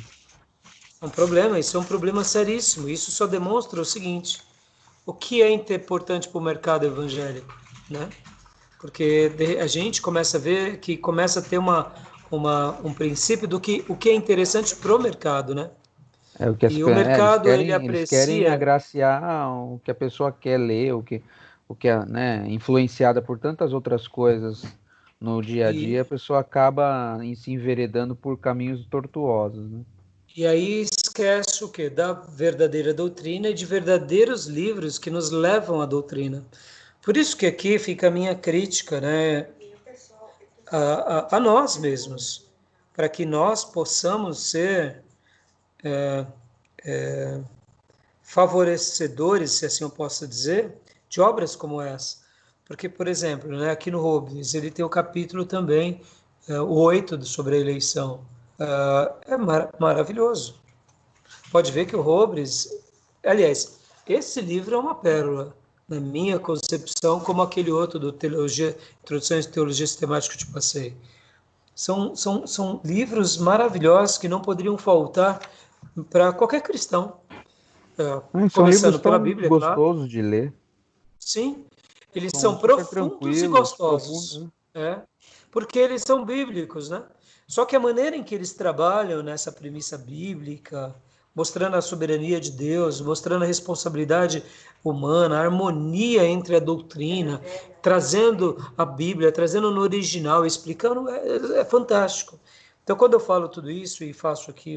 É um problema, isso é um problema seríssimo. Isso só demonstra o seguinte: o que é importante para o mercado evangélico, né? Porque a gente começa a ver que começa a ter um princípio do que o que é interessante para o mercado, né? É o que E o mercado ele eles querem aprecia agraciar o que a pessoa quer ler, o que é, né, influenciada por tantas outras coisas no dia a dia, a e, pessoa acaba se enveredando por caminhos tortuosos, né? e aí esquece o que da verdadeira doutrina e de verdadeiros livros que nos levam à doutrina. Por isso que aqui fica a minha crítica, né, a nós mesmos, para que nós possamos ser favorecedores, se assim eu posso dizer, de obras como essa. Porque, por exemplo, né, aqui no Rubens, ele tem o capítulo também, o 8 sobre a eleição. É maravilhoso. Pode ver que o Rubens, aliás, esse livro é uma pérola, na minha concepção, como aquele outro do Teologia, Introduções de Teologia Sistemática que eu te passei. São livros maravilhosos que não poderiam faltar para qualquer cristão. São livros Começando pela tão Bíblia, é claro. gostosos de ler, Sim, eles são são super profundos e tranquilos, profundos, gostosos, né? porque eles são bíblicos, né? Só que a maneira em que eles trabalham nessa premissa bíblica, mostrando a soberania de Deus, mostrando a responsabilidade humana, a harmonia entre a doutrina, trazendo a Bíblia, trazendo no original, explicando, é fantástico. Então, quando eu falo tudo isso e faço aqui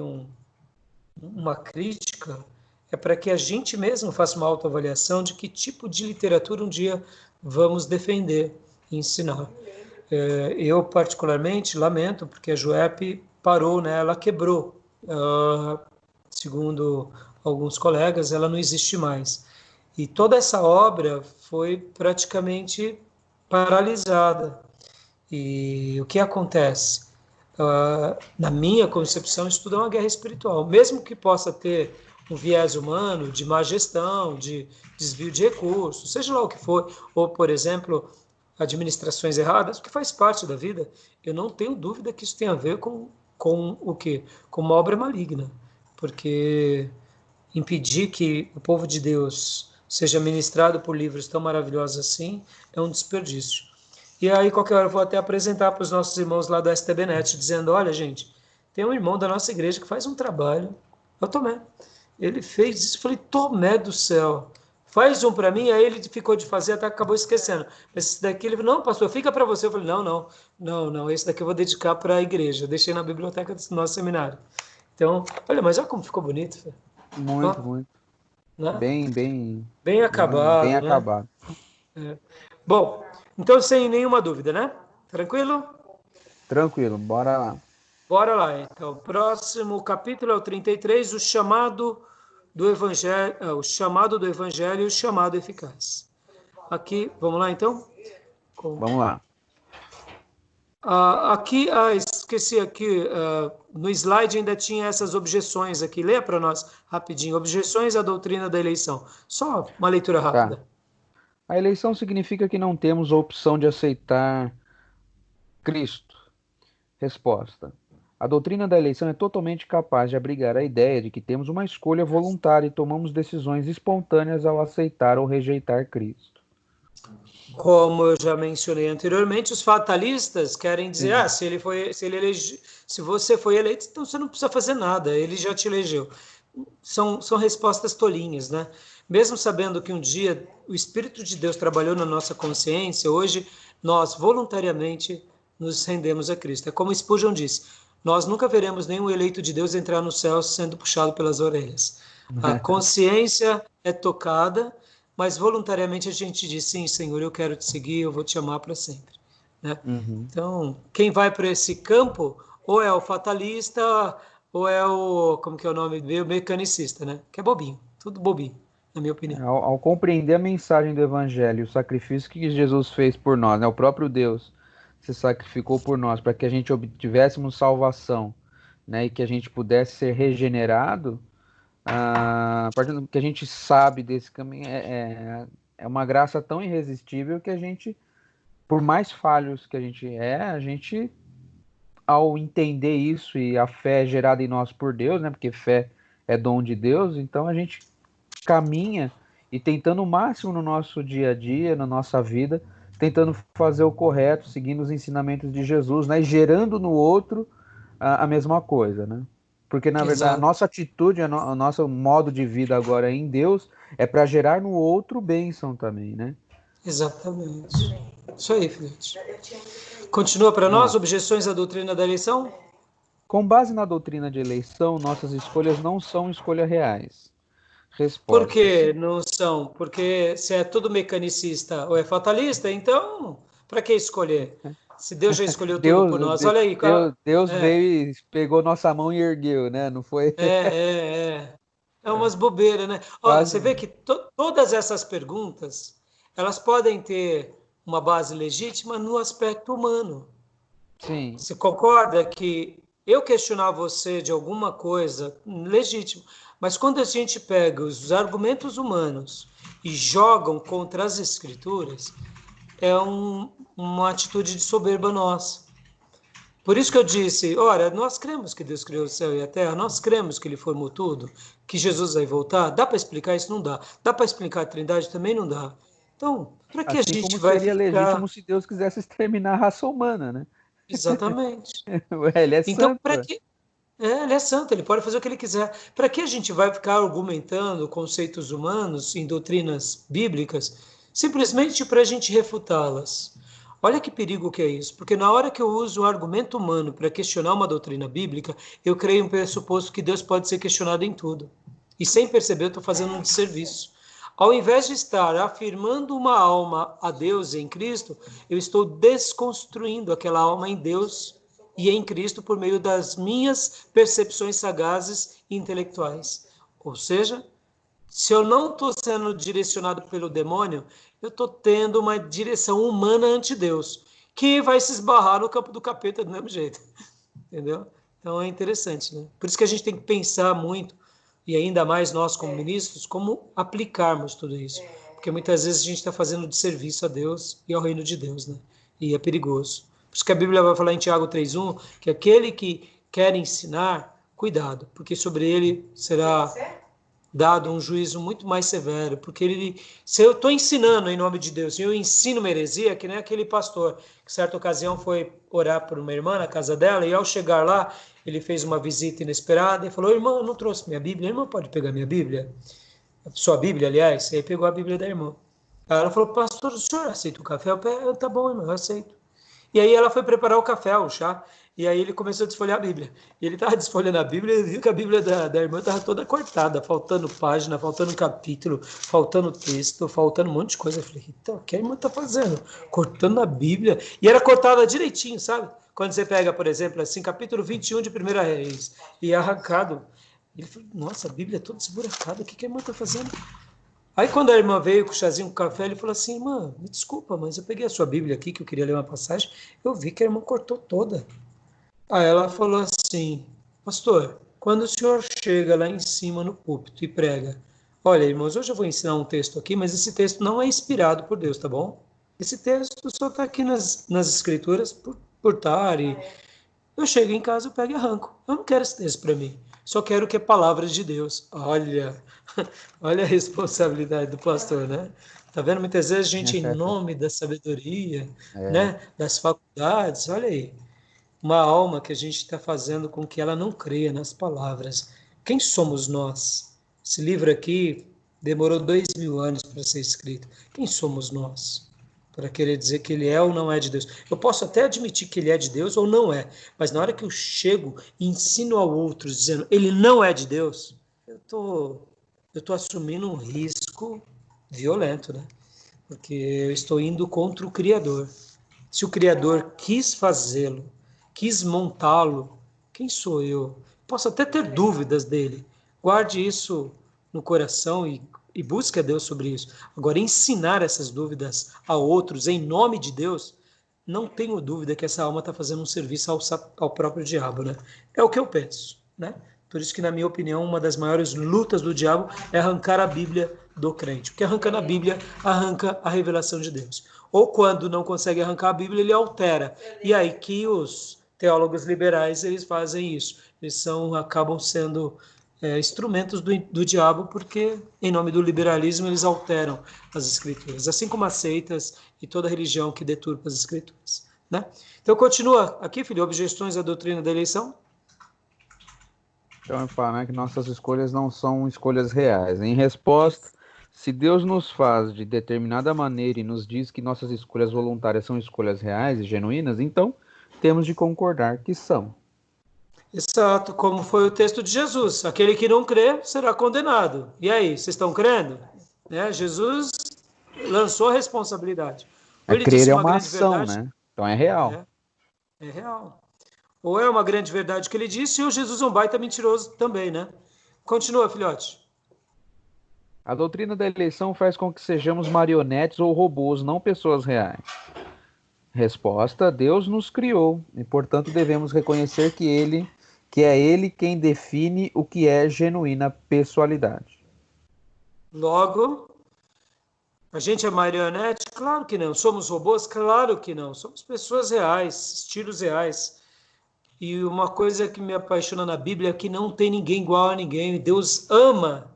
uma crítica, é para que a gente mesmo faça uma autoavaliação de que tipo de literatura um dia vamos defender e ensinar. Eu, particularmente, lamento, porque a JUEP parou, né? Ela quebrou. Segundo alguns colegas, ela não existe mais. E toda essa obra foi praticamente paralisada. E o que acontece? na minha concepção, isso tudo é uma guerra espiritual. Mesmo que possa ter um viés humano de má gestão, de desvio de recursos, seja lá o que for, ou, por exemplo, administrações erradas, o que faz parte da vida, eu não tenho dúvida que isso tem a ver com o quê? Com uma obra maligna. Porque impedir que o povo de Deus seja ministrado por livros tão maravilhosos assim é um desperdício. E aí, qualquer hora, eu vou até apresentar para os nossos irmãos lá do STBnet, dizendo, olha, gente, tem um irmão da nossa igreja que faz um trabalho, é o Tomé. Ele fez isso, eu falei, Tomé do céu, faz um para mim, aí ele ficou de fazer, até acabou esquecendo. Mas esse daqui, ele falou, não, pastor, fica para você. Eu falei, não, esse daqui eu vou dedicar para a igreja. Eu deixei na biblioteca do nosso seminário. Então, olha, mas olha como ficou bonito. Filho. Muito, Ó, muito. né? Bem Bem né? acabado. É. Bom, então sem nenhuma dúvida, né? Tranquilo? Tranquilo, bora lá. Bora lá, então. Próximo capítulo é o 33, o chamado do evangelho, e o chamado eficaz. Aqui, vamos lá então? Vamos lá. Aqui, esqueci aqui, no slide ainda tinha essas objeções aqui. Leia para nós rapidinho. Objeções à doutrina da eleição. Só uma leitura rápida. Tá. A eleição significa que não temos a opção de aceitar Cristo. Resposta. A doutrina da eleição é totalmente capaz de abrigar a ideia de que temos uma escolha voluntária e tomamos decisões espontâneas ao aceitar ou rejeitar Cristo. Como eu já mencionei anteriormente, os fatalistas querem dizer, se você foi eleito, então você não precisa fazer nada, ele já te elegeu. São respostas tolinhas, né? Mesmo sabendo que um dia o Espírito de Deus trabalhou na nossa consciência, hoje nós voluntariamente nos rendemos a Cristo. É como Spurgeon disse, nós nunca veremos nenhum eleito de Deus entrar no céu sendo puxado pelas orelhas. A consciência é tocada, mas voluntariamente a gente diz, sim, Senhor, eu quero te seguir, eu vou te amar para sempre. Né? Uhum. Então, quem vai para esse campo, ou é o fatalista, ou é o, como que é o nome dele, o mecanicista, né? Que é bobinho, tudo bobinho, na minha opinião. Ao compreender a mensagem do Evangelho, o sacrifício que Jesus fez por nós, né? O próprio Deus se sacrificou por nós para que a gente obtivéssemos salvação, né? E que a gente pudesse ser regenerado, a partir do que a gente sabe desse caminho, é uma graça tão irresistível que a gente, por mais falhos que a gente, ao entender isso, e a fé é gerada em nós por Deus, né? Porque fé é dom de Deus, então a gente caminha e tentando o máximo no nosso dia a dia, na nossa vida, tentando fazer o correto, seguindo os ensinamentos de Jesus, né? E gerando no outro a mesma coisa, né? Porque, na verdade, a nossa atitude, o nosso modo de vida agora em Deus é para gerar no outro bênção também, né? Exatamente. Isso aí, Felipe. Continua para nós, objeções à doutrina da eleição? Com base na doutrina de eleição, nossas escolhas não são escolhas reais. Resposta. Por que não são? Porque se é tudo mecanicista ou é fatalista, então, para que escolher? Se Deus já escolheu tudo por nós. Olha aí. Deus veio e pegou nossa mão e ergueu, né? Não foi? É umas bobeiras, né? Olha, você vê que todas essas perguntas, elas podem ter uma base legítima no aspecto humano. Sim. Você concorda que eu questionar você de alguma coisa, legítimo, mas quando a gente pega os argumentos humanos e jogam contra as escrituras, é uma atitude de soberba nossa. Por isso que eu disse, ora, nós cremos que Deus criou o céu e a terra, nós cremos que Ele formou tudo, que Jesus vai voltar. Dá para explicar isso? Não dá. Dá para explicar a Trindade? Também não dá. Então, para que assim a gente como vai seria legítimo se Deus quisesse exterminar a raça humana, né? Exatamente. Ele é Então, santo. para que... ele é santo, ele pode fazer o que ele quiser. Para que a gente vai ficar argumentando conceitos humanos em doutrinas bíblicas, simplesmente para a gente refutá-las? Olha que perigo que é isso, porque na hora que eu uso um argumento humano para questionar uma doutrina bíblica, eu creio um pressuposto que Deus pode ser questionado em tudo. E sem perceber, eu estou fazendo um desserviço. Ao invés de estar afirmando uma alma a Deus em Cristo, eu estou desconstruindo aquela alma em Deus e em Cristo por meio das minhas percepções sagazes e intelectuais. Ou seja, se eu não estou sendo direcionado pelo demônio, eu estou tendo uma direção humana ante Deus, que vai se esbarrar no campo do capeta do mesmo jeito. entendeu? Então é interessante, né? Por isso que a gente tem que pensar muito, e ainda mais nós como ministros, como aplicarmos tudo isso. Porque muitas vezes a gente está fazendo de serviço a Deus e ao reino de Deus, né? E é perigoso. Por isso que a Bíblia vai falar em Tiago 3,1, que aquele que quer ensinar, cuidado, porque sobre ele será dado um juízo muito mais severo, porque ele, se eu estou ensinando em nome de Deus, e eu ensino uma heresia, que nem aquele pastor, que certa ocasião foi orar por uma irmã na casa dela, e ao chegar lá, ele fez uma visita inesperada, e falou, irmã, eu não trouxe minha Bíblia, a irmã pode pegar minha Bíblia? Sua Bíblia, aliás, e aí pegou a Bíblia da irmã. Aí ela falou, pastor, o senhor aceita o café? Tá bom, irmão, eu aceito. E aí ela foi preparar o café, o chá, e aí ele começou a desfolhar a Bíblia. E ele estava desfolhando a Bíblia e viu que a Bíblia da irmã estava toda cortada, faltando página, faltando capítulo, faltando texto, faltando um monte de coisa. Eu falei, então, o que a irmã está fazendo? Cortando a Bíblia. E era cortada direitinho, sabe? Quando você pega, por exemplo, assim, capítulo 21 de 1 Reis, e é arrancado. Ele falou, nossa, a Bíblia é toda esburacada, o que a irmã está fazendo? Aí quando a irmã veio com o chazinho com café, ele falou assim, irmã, me desculpa, mas eu peguei a sua Bíblia aqui, que eu queria ler uma passagem, eu vi que a irmã cortou toda. Aí ela falou assim, pastor, quando o senhor chega lá em cima no púlpito e prega, olha, irmãos, hoje eu vou ensinar um texto aqui, mas esse texto não é inspirado por Deus, tá bom? Esse texto só está aqui nas escrituras por estar, e eu chego em casa, eu pego e arranco. Eu não quero esse texto para mim. Só quero que é palavras de Deus. Olha, olha a responsabilidade do pastor, né? Tá vendo? Muitas vezes a gente, em nome da sabedoria, né? Das faculdades, olha aí, uma alma que a gente está fazendo com que ela não creia nas palavras. Quem somos nós? Esse livro aqui demorou 2000 anos para ser escrito. Quem somos nós? Para querer dizer que ele é ou não é de Deus. Eu posso até admitir que ele é de Deus ou não é, mas na hora que eu chego e ensino ao outro dizendo ele não é de Deus, eu tô assumindo um risco violento, né? Porque eu estou indo contra o Criador. Se o Criador quis fazê-lo, quis montá-lo, quem sou eu? Posso até ter dúvidas dele. Guarde isso no coração e busque a Deus sobre isso. Agora, ensinar essas dúvidas a outros em nome de Deus, não tenho dúvida que essa alma está fazendo um serviço ao próprio diabo, né? É o que eu penso, né? Por isso que, na minha opinião, uma das maiores lutas do diabo é arrancar a Bíblia do crente. Porque arrancando a Bíblia, arranca a revelação de Deus. Ou quando não consegue arrancar a Bíblia, ele altera. E aí que os teólogos liberais, eles fazem isso. Eles acabam sendo instrumentos do diabo, porque, em nome do liberalismo, eles alteram as escrituras. Assim como as seitas e toda religião que deturpa as escrituras. Né? Então, continua aqui, filho, objeções à doutrina da eleição. Então, eu falo, né, que nossas escolhas não são escolhas reais. Em resposta, se Deus nos faz de determinada maneira e nos diz que nossas escolhas voluntárias são escolhas reais e genuínas, então temos de concordar que são. Exato, como foi o texto de Jesus. Aquele que não crê será condenado. E aí, vocês estão crendo? Né? Jesus lançou a responsabilidade. Ou ele Crer disse é uma uma grande ação, verdade, né? Então é real. É real. Ou é uma grande verdade que ele disse, ou Jesus é um baita mentiroso também, né? Continua, filhote. A doutrina da eleição faz com que sejamos marionetes ou robôs, não pessoas reais. Resposta: Deus nos criou e, portanto, devemos reconhecer que é Ele quem define o que é genuína pessoalidade. Logo, a gente é marionete? Claro que não. Somos robôs? Claro que não. Somos pessoas reais, estilos reais. E uma coisa que me apaixona na Bíblia é que não tem ninguém igual a ninguém. Deus ama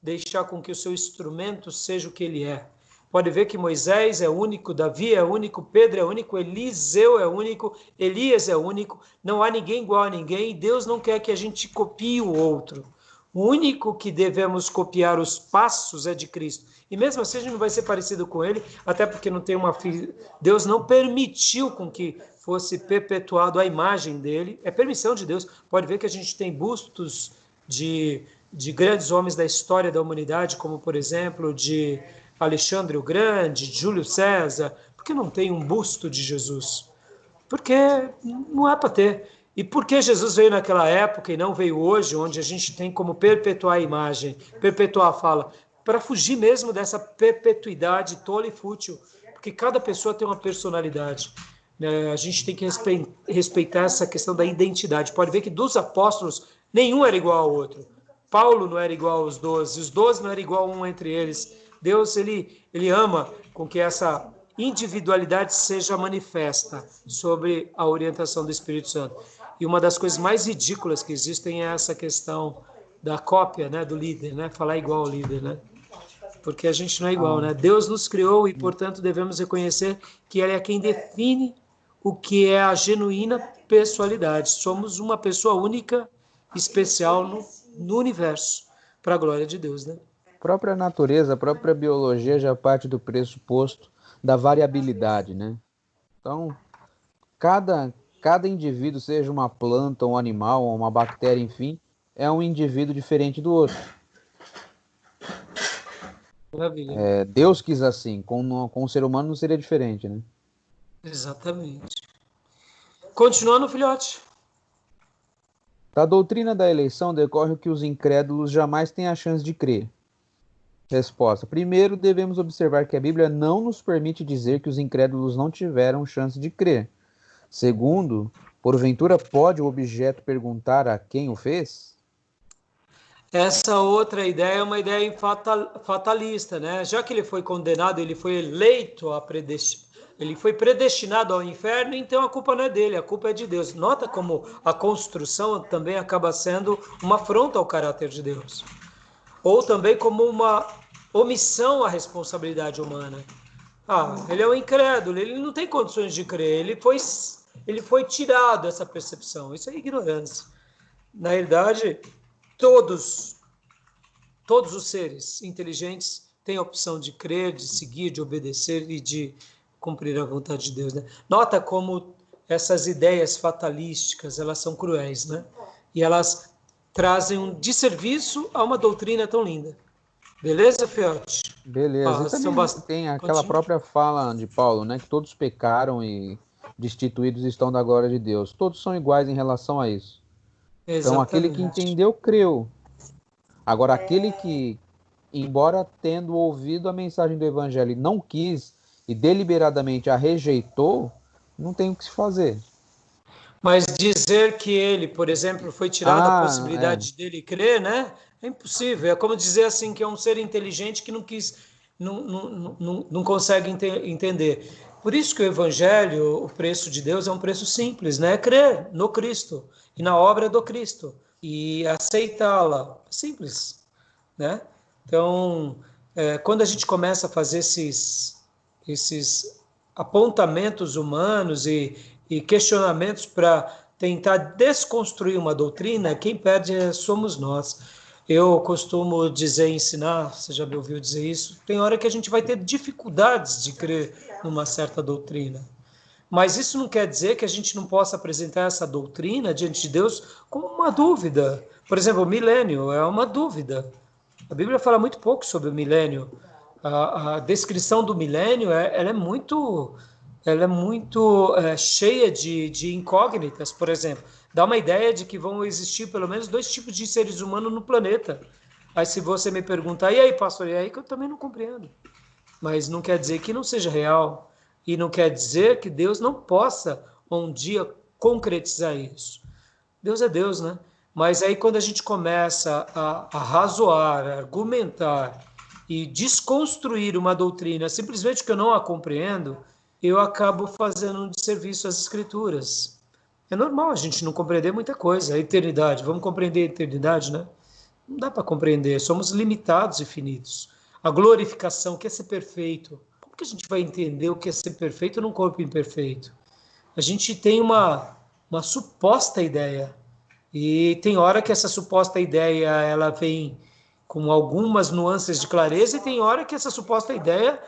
deixar com que o seu instrumento seja o que ele é. Pode ver que Moisés é único, Davi é único, Pedro é único, Eliseu é único, Elias é único. Não há ninguém igual a ninguém. E Deus não quer que a gente copie o outro. O único que devemos copiar os passos é de Cristo. E mesmo assim a gente não vai ser parecido com ele, até porque não tem uma Deus não permitiu com que fosse perpetuado a imagem dele. É permissão de Deus. Pode ver que a gente tem bustos de grandes homens da história da humanidade, como por exemplo de Alexandre o Grande, Júlio César. Por que não tem um busto de Jesus? Porque não é para ter. E por que Jesus veio naquela época e não veio hoje, onde a gente tem como perpetuar a imagem, perpetuar a fala? Para fugir mesmo dessa perpetuidade tola e fútil, porque cada pessoa tem uma personalidade. A gente tem que respeitar essa questão da identidade. Pode ver que dos apóstolos, nenhum era igual ao outro. Paulo não era igual aos 12, os 12 não era igual um entre eles. Deus, ele ama com que essa individualidade seja manifesta sobre a orientação do Espírito Santo. E uma das coisas mais ridículas que existem é essa questão da cópia, né, do líder, né, falar igual ao líder, né? Porque a gente não é igual, né? Deus nos criou e, portanto, devemos reconhecer que Ele é quem define o que é a genuína pessoalidade. Somos uma pessoa única, especial no universo, para a glória de Deus, né? A própria natureza, a própria biologia já parte do pressuposto da variabilidade, né? Então, cada indivíduo, seja uma planta, um animal, uma bactéria, enfim, é um indivíduo diferente do outro. Maravilha. Deus quis assim, com o ser humano não seria diferente, né? Exatamente. Continuando, filhote. Da doutrina da eleição decorre que os incrédulos jamais têm a chance de crer. Resposta. Primeiro, devemos observar que a Bíblia não nos permite dizer que os incrédulos não tiveram chance de crer. Segundo, porventura pode o objeto perguntar a quem o fez? Essa outra ideia é uma ideia fatalista, né? Já que ele foi condenado, ele foi eleito ele foi predestinado ao inferno, então a culpa não é dele, a culpa é de Deus. Nota como a construção também acaba sendo uma afronta ao caráter de Deus. Ou também como uma omissão à responsabilidade humana. Ele é um incrédulo, ele não tem condições de crer, ele foi tirado essa percepção. Isso é ignorância. Na realidade, todos os seres inteligentes têm a opção de crer, de seguir, de obedecer e de cumprir a vontade de Deus, né? Nota como essas ideias fatalísticas, elas são cruéis, né? E elas trazem um desserviço a uma doutrina tão linda. Beleza, Fiote? Beleza. E também tem aquela própria fala de Paulo, né? Que todos pecaram e destituídos estão da glória de Deus. Todos são iguais em relação a isso. Exatamente. Então, aquele que entendeu, creu. Agora, aquele que, embora tendo ouvido a mensagem do Evangelho, não quis e deliberadamente a rejeitou, não tem o que se fazer. Mas dizer que ele, por exemplo, foi tirado a possibilidade dele crer, né? É impossível. É como dizer assim que é um ser inteligente que não quis, não consegue entender. Por isso que o Evangelho, o preço de Deus é um preço simples, né? É crer no Cristo e na obra do Cristo e aceitá-la. Simples, né? Então, quando a gente começa a fazer esses apontamentos humanos e questionamentos para tentar desconstruir uma doutrina, quem perde somos nós. Eu costumo dizer, ensinar, você já me ouviu dizer isso, tem hora que a gente vai ter dificuldades de crer numa certa doutrina. Mas isso não quer dizer que a gente não possa apresentar essa doutrina diante de Deus como uma dúvida. Por exemplo, o milênio é uma dúvida. A Bíblia fala muito pouco sobre o milênio. A descrição do milênio ela é muito cheia de incógnitas. Por exemplo, dá uma ideia de que vão existir pelo menos 2 tipos de seres humanos no planeta. Aí se você me perguntar, e aí, pastor, e aí que eu também não compreendo. Mas não quer dizer que não seja real. E não quer dizer que Deus não possa um dia concretizar isso. Deus é Deus, né? Mas aí quando a gente começa a razoar, a argumentar e desconstruir uma doutrina simplesmente porque eu não a compreendo, eu acabo fazendo um desserviço às Escrituras. É normal a gente não compreender muita coisa. A eternidade, vamos compreender a eternidade, né? Não dá para compreender, somos limitados e finitos. A glorificação, o que é ser perfeito? Como que a gente vai entender o que é ser perfeito num corpo imperfeito? A gente tem uma suposta ideia. E tem hora que essa suposta ideia ela vem com algumas nuances de clareza e tem hora que essa suposta ideia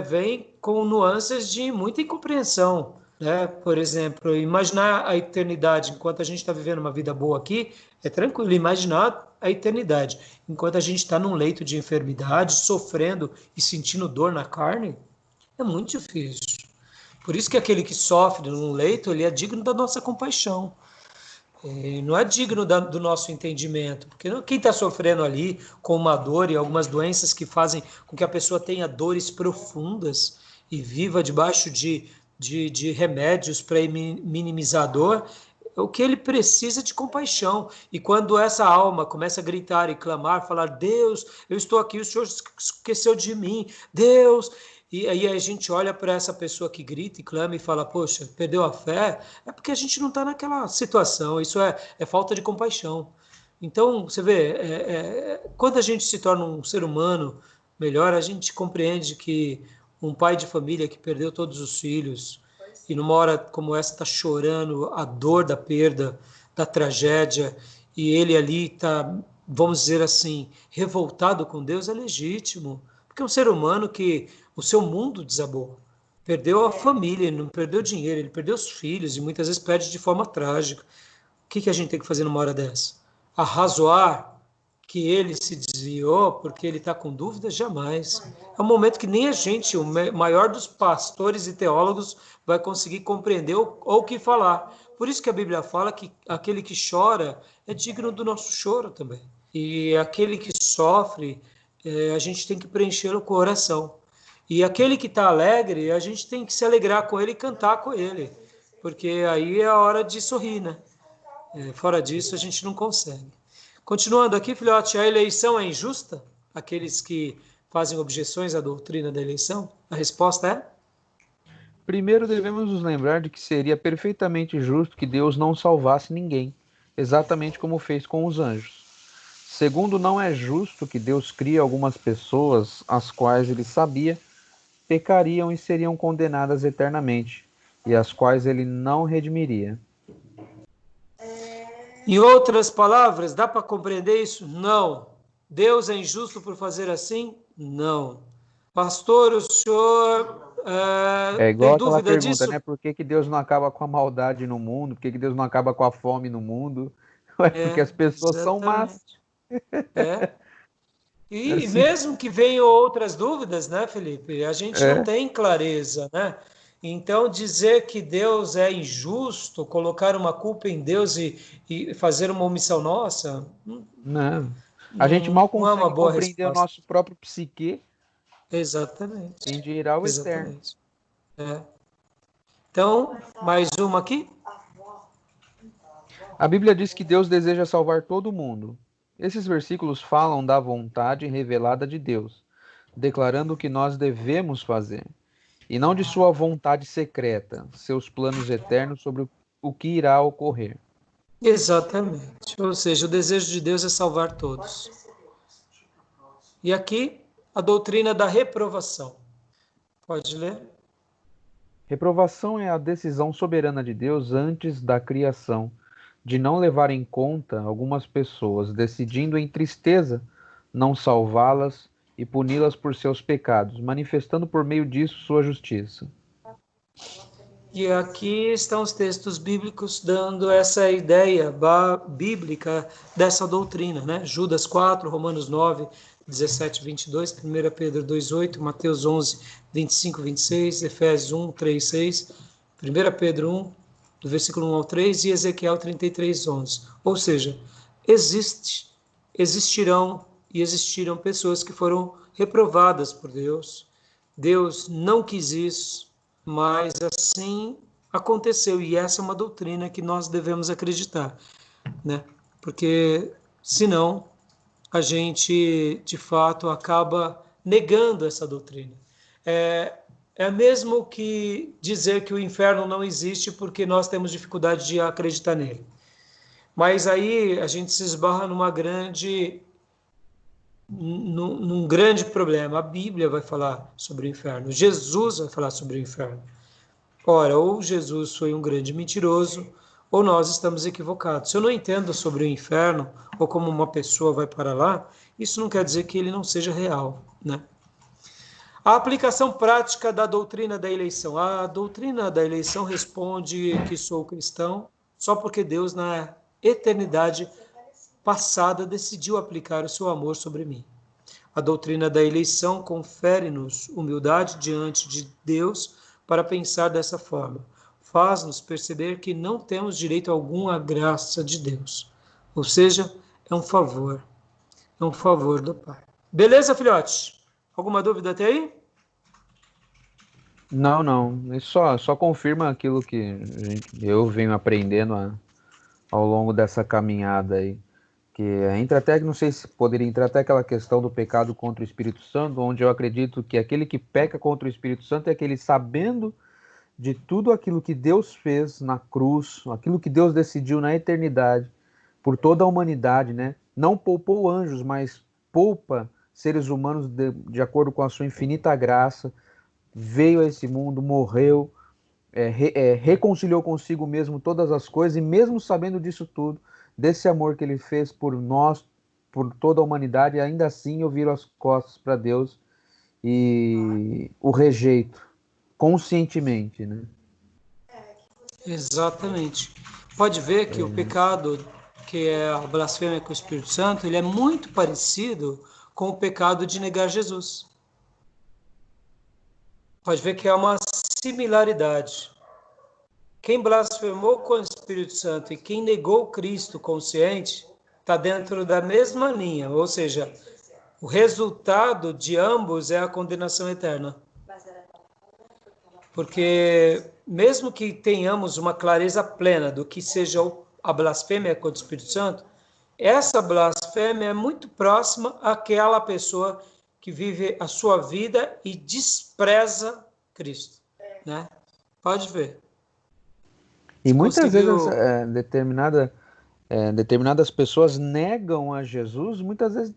vem com nuances de muita incompreensão, né? Por exemplo, imaginar a eternidade enquanto a gente está vivendo uma vida boa aqui é tranquilo. Imaginar a eternidade enquanto a gente está num leito de enfermidade, sofrendo e sentindo dor na carne, é muito difícil. Por isso que aquele que sofre num leito, ele é digno da nossa compaixão. Não é digno do nosso entendimento, porque quem está sofrendo ali com uma dor e algumas doenças que fazem com que a pessoa tenha dores profundas e viva debaixo de de remédios para minimizar a dor. O que ele precisa de compaixão. E quando essa alma começa a gritar e clamar, falar, Deus, eu estou aqui, o Senhor esqueceu de mim, Deus. E aí a gente olha para essa pessoa que grita e clama e fala, poxa, perdeu a fé, é porque a gente não está naquela situação, isso é falta de compaixão. Então, você vê, quando a gente se torna um ser humano melhor, a gente compreende que um pai de família que perdeu todos os filhos, e numa hora como essa está chorando a dor da perda, da tragédia, e ele ali está, vamos dizer assim, revoltado com Deus, é legítimo. Porque é um ser humano que o seu mundo desabou. Perdeu a família, ele não perdeu dinheiro, ele perdeu os filhos, e muitas vezes perde de forma trágica. O que a gente tem que fazer numa hora dessa? Arrazoar que ele se desviou porque ele está com dúvidas? Jamais. É um momento que nem a gente, o maior dos pastores e teólogos, vai conseguir compreender ou o que falar. Por isso que a Bíblia fala que aquele que chora é digno do nosso choro também. E aquele que sofre, a gente tem que preencher o coração. E aquele que está alegre, a gente tem que se alegrar com ele e cantar com ele. Porque aí é a hora de sorrir, né? Fora disso, a gente não consegue. Continuando aqui, filhote, a eleição é injusta? Aqueles que fazem objeções à doutrina da eleição? A resposta é? Primeiro, devemos nos lembrar de que seria perfeitamente justo que Deus não salvasse ninguém, exatamente como fez com os anjos. Segundo, não é justo que Deus crie algumas pessoas, as quais ele sabia, pecariam e seriam condenadas eternamente, e as quais ele não redimiria. Em outras palavras, dá para compreender isso? Não. Deus é injusto por fazer assim? Não. Pastor, o senhor É igual tem aquela dúvida pergunta, disso? né? Por que que Deus não acaba com a maldade no mundo? Por que que Deus não acaba com a fome no mundo? É porque as pessoas são más. Exatamente. É. É E sim. mesmo que venham outras dúvidas, né, Felipe? A gente não É. tem clareza, né? Então, dizer que Deus é injusto, colocar uma culpa em Deus e fazer uma omissão nossa, Não. A gente não, mal não é uma consegue boa compreender o resposta. nosso próprio psique, quem Exatamente. dirá o eterno. Exatamente. É. Então, mais uma aqui? A Bíblia diz que Deus deseja salvar todo mundo. Esses versículos falam da vontade revelada de Deus, declarando o que nós devemos fazer, e não de sua vontade secreta, seus planos eternos sobre o que irá ocorrer. Exatamente. Ou seja, o desejo de Deus é salvar todos. E aqui, a doutrina da reprovação. Pode ler? Reprovação é a decisão soberana de Deus antes da criação, de não levar em conta algumas pessoas, decidindo em tristeza não salvá-las e puni-las por seus pecados, manifestando por meio disso sua justiça. E aqui estão os textos bíblicos dando essa ideia bíblica dessa doutrina, né? Judas 4, Romanos 9, 17, 22, 1 Pedro 2, 8, Mateus 11, 25, 26, Efésios 1, 3, 6, 1 Pedro 1, do versículo 1 ao 3 e Ezequiel 33, 11. Ou seja, existirão e existiram pessoas que foram reprovadas por Deus. Deus não quis isso, mas assim aconteceu, e essa é uma doutrina que nós devemos acreditar, né? Porque senão a gente de fato acaba negando essa doutrina. É mesmo que dizer que o inferno não existe porque nós temos dificuldade de acreditar nele. Mas aí a gente se esbarra num grande problema. A Bíblia vai falar sobre o inferno, Jesus vai falar sobre o inferno. Ora, ou Jesus foi um grande mentiroso, ou nós estamos equivocados. Se eu não entendo sobre o inferno, ou como uma pessoa vai para lá, isso não quer dizer que ele não seja real, né? A aplicação prática da doutrina da eleição. A doutrina da eleição responde que sou cristão só porque Deus, na eternidade passada, decidiu aplicar o seu amor sobre mim. A doutrina da eleição confere-nos humildade diante de Deus para pensar dessa forma. Faz-nos perceber que não temos direito algum à graça de Deus. Ou seja, é um favor do Pai. Beleza, filhote? Alguma dúvida até aí? Não, não. Isso só confirma aquilo que eu venho aprendendo ao longo dessa caminhada aí. Que entra até, não sei se poderia entrar até aquela questão do pecado contra o Espírito Santo, onde eu acredito que aquele que peca contra o Espírito Santo é aquele sabendo de tudo aquilo que Deus fez na cruz, aquilo que Deus decidiu na eternidade, por toda a humanidade, né? Não poupou anjos, mas poupa seres humanos de acordo com a sua infinita graça, veio a esse mundo, morreu, reconciliou consigo mesmo todas as coisas, e mesmo sabendo disso tudo, desse amor que ele fez por nós, por toda a humanidade, ainda assim eu viro as costas para Deus e o rejeito conscientemente, né? Exatamente. Pode ver que o pecado, que é a blasfêmia com o Espírito Santo, ele é muito parecido com o pecado de negar Jesus. Pode ver que há uma similaridade. Quem blasfemou com o Espírito Santo e quem negou Cristo consciente está dentro da mesma linha, ou seja, o resultado de ambos é a condenação eterna. Porque mesmo que tenhamos uma clareza plena do que seja a blasfêmia contra o Espírito Santo, essa blasfêmia é muito próxima àquela pessoa que vive a sua vida e despreza Cristo, né? Pode ver. E Você muitas vezes conseguiu... determinadas pessoas negam a Jesus, muitas vezes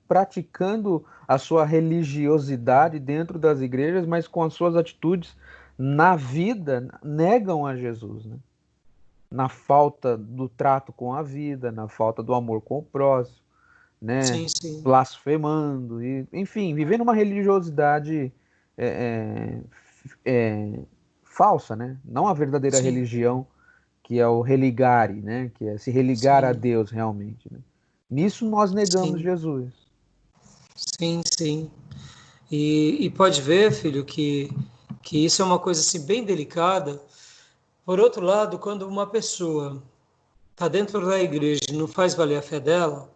praticando a sua religiosidade dentro das igrejas, mas com as suas atitudes na vida negam a Jesus, né? Na falta do trato com a vida, na falta do amor com o próximo, né? Sim, sim. Blasfemando, e, enfim, vivendo uma religiosidade é, falsa, né? Não a verdadeira Sim, religião, que é o religare, né? Que é se religar a sim, Deus realmente, né? Nisso nós negamos sim, Jesus. sim, sim. E pode ver, filho, que isso é uma coisa assim, bem delicada. Por outro lado, quando uma pessoa está dentro da igreja e não faz valer a fé dela,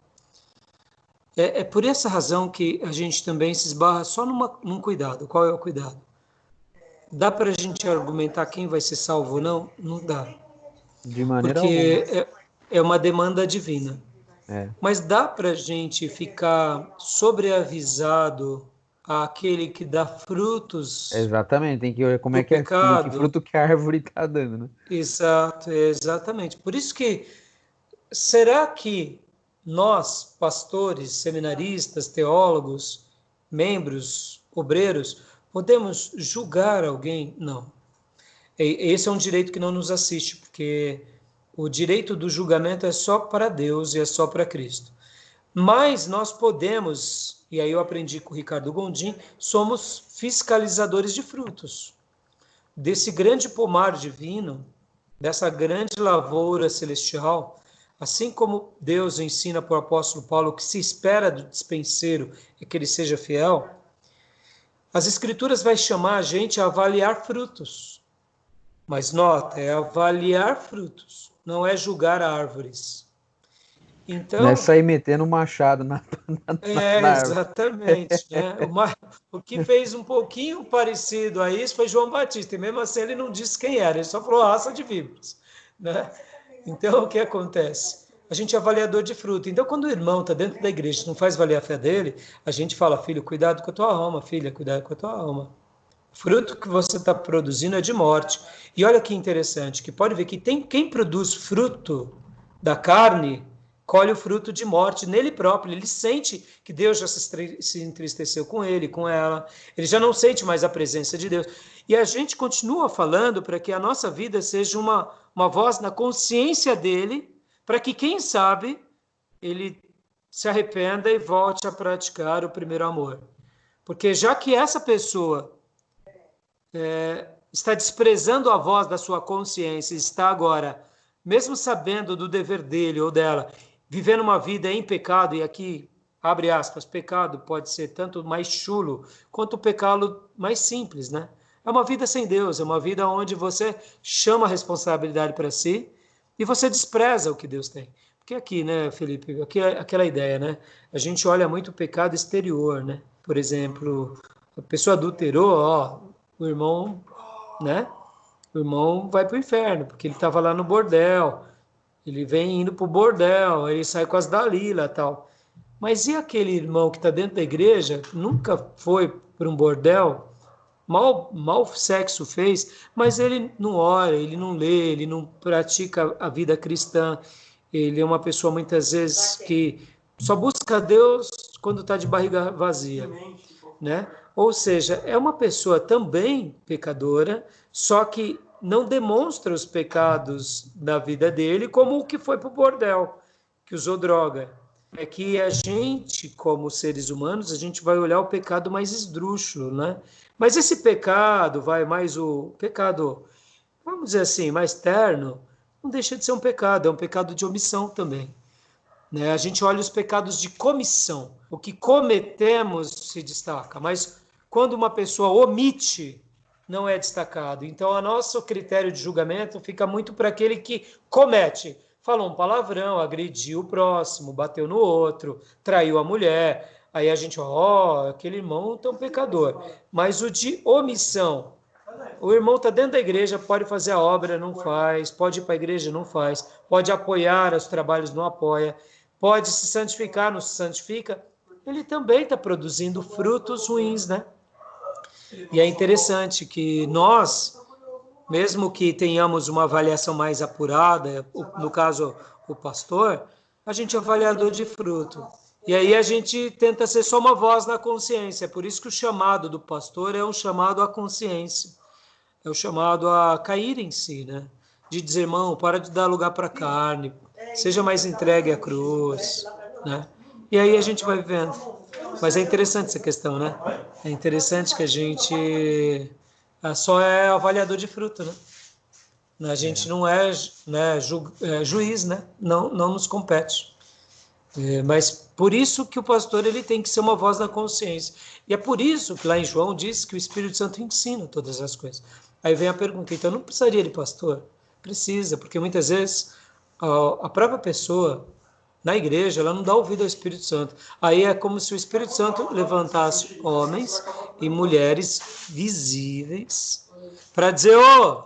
é por essa razão que a gente também se esbarra só num cuidado. Qual é o cuidado? Dá para a gente argumentar quem vai ser salvo ou não? Não dá. De maneira alguma. Porque é uma demanda divina. É. Mas dá para a gente ficar sobreavisado àquele que dá frutos Exatamente, tem que ver como é do que pecado? fruto que a árvore está dando, né? Exato, exatamente. Por isso que, será que nós, pastores, seminaristas, teólogos, membros, obreiros, podemos julgar alguém? Não. Esse é um direito que não nos assiste, porque o direito do julgamento é só para Deus e é só para Cristo. Mas nós podemos, e aí eu aprendi com o Ricardo Gondim, somos fiscalizadores de frutos. Desse grande pomar divino, dessa grande lavoura celestial, assim como Deus ensina para o apóstolo Paulo que se espera do dispenseiro é que ele seja fiel, as Escrituras vai chamar a gente a avaliar frutos. Mas nota, é avaliar frutos, não é julgar árvores. Não é Então, sair metendo um machado na árvore. exatamente, né? O que fez um pouquinho parecido a isso foi João Batista, e mesmo assim ele não disse quem era, ele só falou raça de víboras, né? Então, o que acontece? A gente é avaliador de fruto. Então, quando o irmão está dentro da igreja e não faz valer a fé dele, a gente fala, filho, cuidado com a tua alma, filha, cuidado com a tua alma. O fruto que você está produzindo é de morte. E olha que interessante, que pode ver que tem quem produz fruto da carne, colhe o fruto de morte nele próprio. Ele sente que Deus já se entristeceu com ele, com ela. Ele já não sente mais a presença de Deus. E a gente continua falando para que a nossa vida seja uma voz na consciência dele, para que, quem sabe, ele se arrependa e volte a praticar o primeiro amor. Porque já que essa pessoa está desprezando a voz da sua consciência, está agora, mesmo sabendo do dever dele ou dela, vivendo uma vida em pecado, e aqui, abre aspas, pecado pode ser tanto mais chulo quanto o pecado mais simples, né? É uma vida sem Deus, é uma vida onde você chama a responsabilidade para si e você despreza o que Deus tem. Porque aqui, né, Felipe, aqui é aquela ideia, né? A gente olha muito o pecado exterior, né? Por exemplo, a pessoa adulterou, ó, o irmão, né? O irmão vai para o inferno, porque ele estava lá no bordel. Ele vem indo para o bordel, ele sai com as Dalila e tal. Mas e aquele irmão que está dentro da igreja, nunca foi para um bordel, mal sexo fez, mas ele não ora, ele não lê, ele não pratica a vida cristã. Ele é uma pessoa, muitas vezes, que só busca Deus quando está de barriga vazia, né? Ou seja, é uma pessoa também pecadora, só que não demonstra os pecados da vida dele como o que foi para o bordel, que usou droga. É que a gente, como seres humanos, a gente vai olhar o pecado mais esdrúxulo, né? Mas esse pecado, mais o pecado, vamos dizer assim, mais terno, não deixa de ser um pecado, é um pecado de omissão também, né? A gente olha os pecados de comissão, o que cometemos se destaca, mas quando uma pessoa omite, não é destacado. Então, o nosso critério de julgamento fica muito para aquele que comete. Falou um palavrão, agrediu o próximo, bateu no outro, traiu a mulher. Aí a gente, aquele irmão é um pecador. Mas o de omissão, o irmão está dentro da igreja, pode fazer a obra, não faz, pode ir para a igreja, não faz, pode apoiar os trabalhos, não apoia, pode se santificar, não se santifica, ele também está produzindo frutos ruins, né? E é interessante que nós, mesmo que tenhamos uma avaliação mais apurada, no caso o pastor, a gente é avaliador de fruto. E aí a gente tenta ser só uma voz na consciência. Por isso que o chamado do pastor é um chamado à consciência. É o chamado a cair em si, né? De dizer, irmão, para de dar lugar para a carne, seja mais entregue à cruz, né? E aí a gente vai vendo. Mas é interessante essa questão, né? É interessante que a gente só é avaliador de fruto, né? A gente não é, né, juiz, né? Não nos compete. Mas por isso que o pastor ele tem que ser uma voz da consciência. E é por isso que lá em João diz que o Espírito Santo ensina todas as coisas. Aí vem a pergunta, então não precisaria de pastor? Precisa, porque muitas vezes a própria pessoa na igreja, ela não dá ouvido ao Espírito Santo. Aí é como se o Espírito Santo levantasse homens e mulheres visíveis para dizer,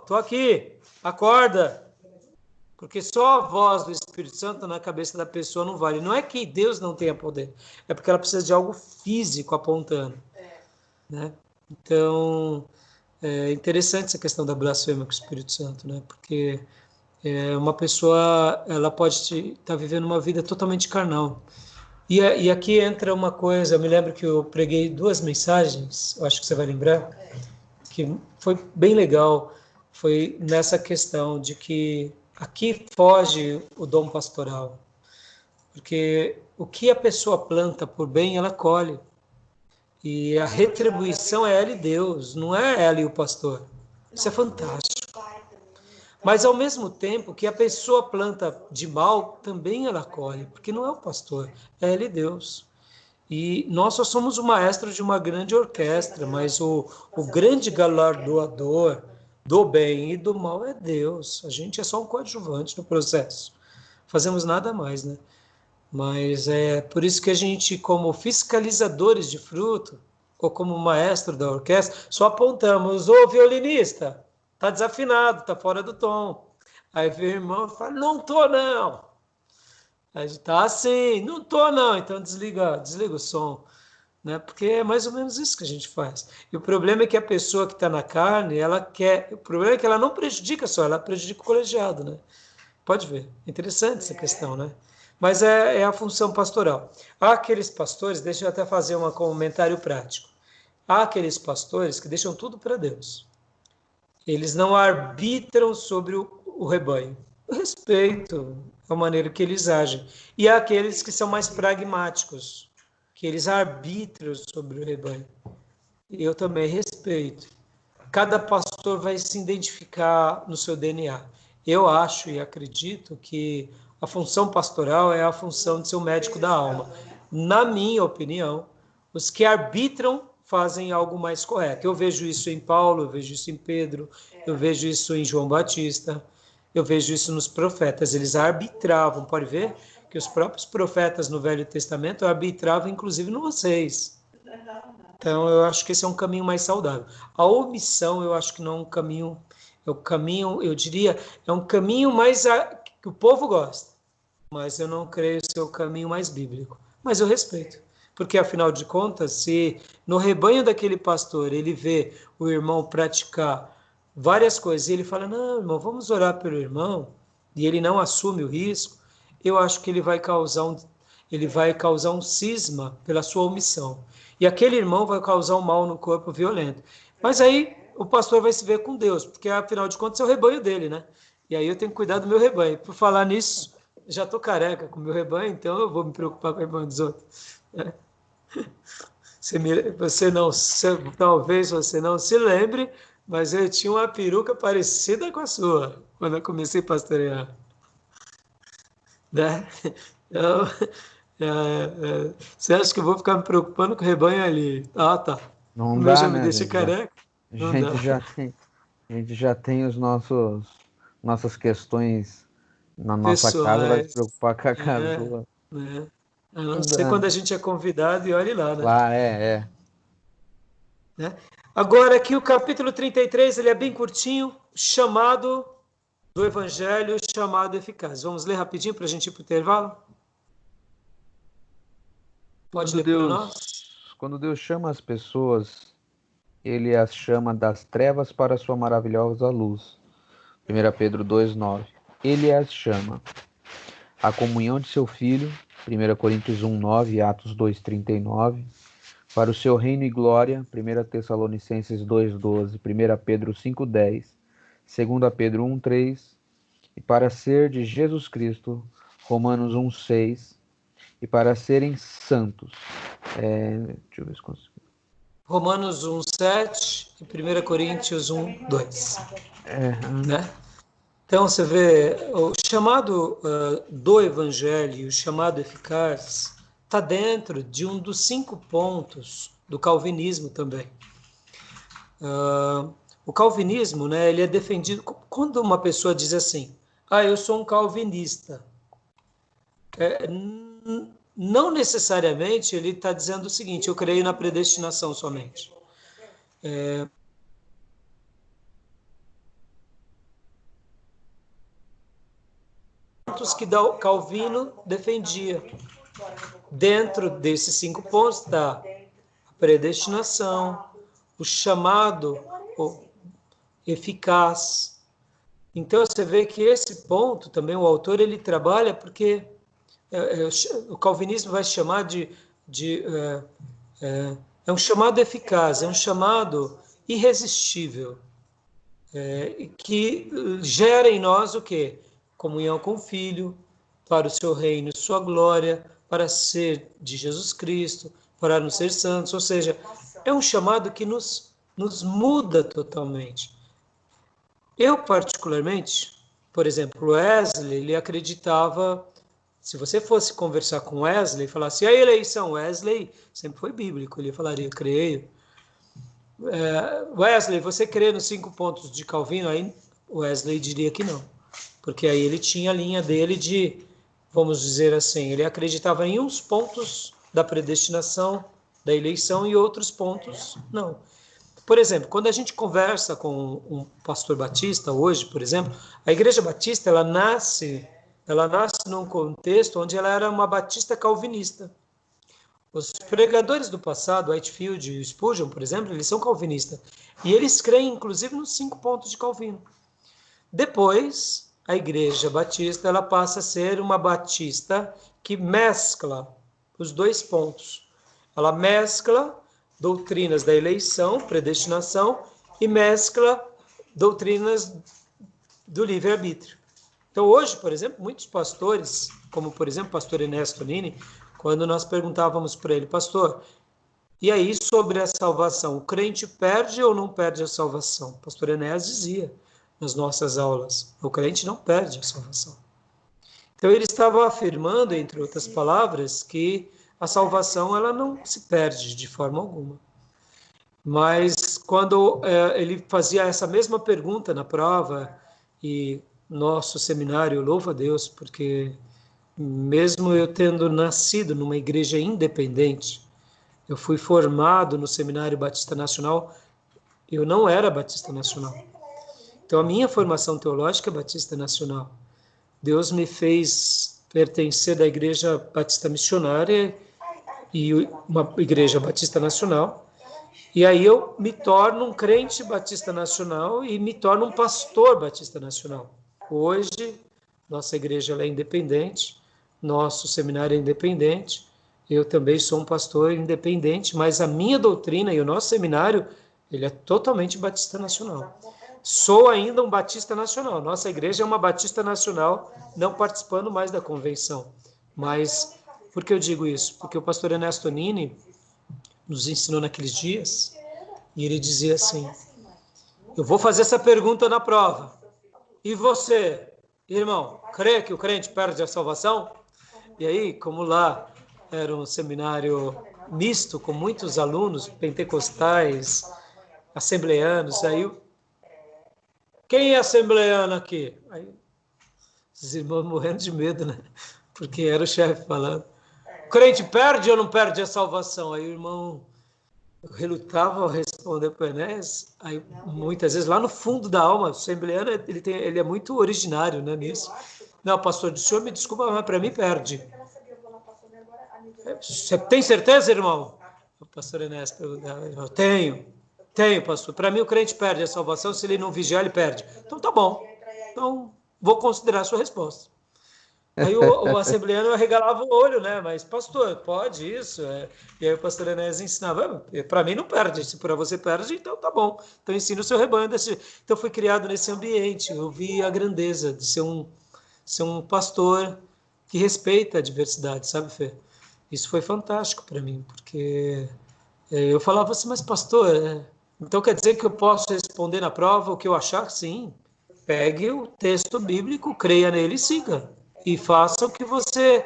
tô aqui, acorda. Porque só a voz do Espírito Santo na cabeça da pessoa não vale. Não é que Deus não tenha poder, é porque ela precisa de algo físico apontando. Né? Então, é interessante essa questão da blasfêmia com o Espírito Santo, né? Porque uma pessoa ela pode estar vivendo uma vida totalmente carnal. E aqui entra uma coisa, eu me lembro que eu preguei 2 mensagens, eu acho que você vai lembrar, que foi bem legal, foi nessa questão de que aqui foge o dom pastoral, porque o que a pessoa planta por bem, ela colhe. E a retribuição é ela e Deus, não é ela e o pastor. Isso é fantástico. Mas, ao mesmo tempo, que a pessoa planta de mal, também ela colhe, porque não é o pastor, é ela e Deus. E nós só somos o maestro de uma grande orquestra, mas o grande galardoador do bem e do mal é Deus. A gente é só um coadjuvante no processo. Fazemos nada mais, né? Mas é por isso que a gente, como fiscalizadores de fruto, ou como maestro da orquestra, só apontamos, ô violinista, tá desafinado, tá fora do tom. Aí vem o irmão e fala, não tô não. Aí tá assim, não tô não, então desliga o som. Né? Porque é mais ou menos isso que a gente faz. E o problema é que a pessoa que está na carne, ela quer. O problema é que ela não prejudica só, ela prejudica o colegiado, né? Pode ver. Interessante essa questão, né? Mas é a função pastoral. Há aqueles pastores, deixa eu até fazer um comentário prático. Há aqueles pastores que deixam tudo para Deus. Eles não arbitram sobre o rebanho. Eu respeito a maneira que eles agem. E há aqueles que são mais pragmáticos, que eles arbitram sobre o rebanho. E eu também respeito. Cada pastor vai se identificar no seu DNA. Eu acho e acredito que a função pastoral é a função de ser o médico da alma. Na minha opinião, os que arbitram fazem algo mais correto. Eu vejo isso em Paulo, eu vejo isso em Pedro, eu vejo isso em João Batista, eu vejo isso nos profetas. Eles arbitravam, pode ver que os próprios profetas no Velho Testamento arbitravam, inclusive, no vocês. Então, eu acho que esse é um caminho mais saudável. A omissão, eu acho que não é um caminho, eu diria, é um caminho mais que o povo gosta, mas eu não creio ser o caminho mais bíblico. Mas eu respeito, porque afinal de contas, se no rebanho daquele pastor ele vê o irmão praticar várias coisas e ele fala, não, irmão, vamos orar pelo irmão, e ele não assume o risco, eu acho que ele vai causar um cisma pela sua omissão. E aquele irmão vai causar um mal no corpo violento. Mas aí o pastor vai se ver com Deus, porque afinal de contas é o rebanho dele, né? E aí eu tenho que cuidar do meu rebanho. Por falar nisso, já estou careca com o meu rebanho, então eu vou me preocupar com o rebanho dos outros. Talvez você não se lembre, mas eu tinha uma peruca parecida com a sua quando eu comecei a pastorear, né? Então, você acha que eu vou ficar me preocupando com o rebanho ali? Ah, tá. O Não meu dá, já me né? deixa careca? A Não dá. gente já tem, a gente já tem nossas questões na nossa casa, vai se Pessoais. preocupar com a casa É, do outro. né? A não Não ser dá, quando a né? gente é convidado e olhe lá, né? Lá, é. Né? Agora, aqui o capítulo 33, ele é bem curtinho, chamado do Evangelho, chamado eficaz. Vamos ler rapidinho para a gente ir para o intervalo? Pode Quando ler para nós? Quando Deus chama as pessoas, ele as chama das trevas para a sua maravilhosa luz. 1 Pedro 2,9. Ele as chama. A comunhão de seu Filho, 1 Coríntios 1,9 e Atos 2,39. Para o seu reino e glória, 1 Tessalonicenses 2,12, 1 Pedro 5,10, 2 Pedro 1,3. E para ser de Jesus Cristo, Romanos 1,6. E para serem santos. Deixa eu ver se consigo. Romanos 1:7 e 1 Coríntios 1:2. Né? Então, você vê, o chamado do Evangelho, o chamado eficaz, está dentro de um dos 5 pontos do calvinismo também. O calvinismo, né, ele é defendido... Quando uma pessoa diz assim, eu sou um calvinista, não necessariamente ele está dizendo o seguinte, eu creio na predestinação somente. Que Calvino defendia. Dentro desses 5 pontos está a predestinação, o chamado eficaz. Então você vê que esse ponto também o autor ele trabalha porque o calvinismo vai chamar é um chamado eficaz, é um chamado irresistível, que gera em nós o quê? Comunhão com o Filho, para o seu reino e sua glória, para ser de Jesus Cristo, para nos ser santos, ou seja, é um chamado que nos muda totalmente. Eu, particularmente, por exemplo, Wesley, ele acreditava, se você fosse conversar com Wesley e falasse, a eleição, Wesley sempre foi bíblico, ele falaria, creio. Wesley, você crê nos 5 pontos de Calvino? Aí Wesley diria que não, porque aí ele tinha a linha dele de, vamos dizer assim, ele acreditava em uns pontos da predestinação, da eleição e outros pontos não. Por exemplo, quando a gente conversa com um pastor batista hoje, por exemplo, a igreja batista ela nasce num contexto onde ela era uma batista calvinista. Os pregadores do passado, Whitefield e Spurgeon, por exemplo, eles são calvinistas. E eles creem, inclusive, nos 5 pontos de Calvino. Depois, a igreja batista ela passa a ser uma batista que mescla os 2 pontos. Ela mescla doutrinas da eleição, predestinação, e mescla doutrinas do livre-arbítrio. Então, hoje, por exemplo, muitos pastores, como, por exemplo, o pastor Ernesto Nini, quando nós perguntávamos para ele, pastor, e aí sobre a salvação, o crente perde ou não perde a salvação? O pastor Enéas dizia nas nossas aulas, o crente não perde a salvação. Então, ele estava afirmando, entre outras palavras, que a salvação ela não se perde de forma alguma. Mas quando ele fazia essa mesma pergunta na prova, e nosso seminário, louva a Deus, porque mesmo eu tendo nascido numa igreja independente, Eu fui formado no Seminário Batista Nacional, eu não era Batista Nacional. Então, a minha formação teológica é Batista Nacional. Deus me fez pertencer da Igreja Batista Missionária e uma Igreja Batista Nacional. E aí eu me torno um crente Batista Nacional e me torno um pastor Batista Nacional. Hoje, nossa igreja ela é independente, nosso seminário é independente, eu também sou um pastor independente, mas a minha doutrina e o nosso seminário, ele é totalmente Batista Nacional. Sou ainda um Batista Nacional, nossa igreja é uma Batista Nacional, não participando mais da convenção. Mas, por que eu digo isso? Porque o pastor Ernesto Nini nos ensinou naqueles dias, e ele dizia assim, eu vou fazer essa pergunta na prova, e você, irmão, crê que o crente perde a salvação? E aí, como lá era um seminário misto, com muitos alunos pentecostais, assembleanos, aí, quem é assembleano aqui? Aí, os irmãos morrendo de medo, né? Porque era o chefe falando. O crente perde ou não perde a salvação? Aí o irmão relutava ao responder para o Enéas. Aí, muitas vezes, lá no fundo da alma, o assembleano, ele é muito originário, né, nisso. Não, pastor, o senhor me desculpa, mas para mim perde. Você tem certeza, irmão? O pastor Enéas perguntava. Tenho, pastor. Para mim, o crente perde a salvação, se ele não vigiar, ele perde. Então, tá bom. Então, vou considerar a sua resposta. Aí o assembleano arregalava o olho, né? Mas, pastor, pode isso? E aí o pastor Enéas ensinava, para mim não perde, se para você perde, então tá bom. Então ensina o seu rebanho. Então eu fui criado nesse ambiente, eu vi a grandeza de ser um pastor que respeita a diversidade, sabe, Fê? Isso foi fantástico para mim, porque eu falava assim, mas pastor, então quer dizer que eu posso responder na prova o que eu achar? Sim. Pegue o texto bíblico, creia nele e siga. E faça o que você,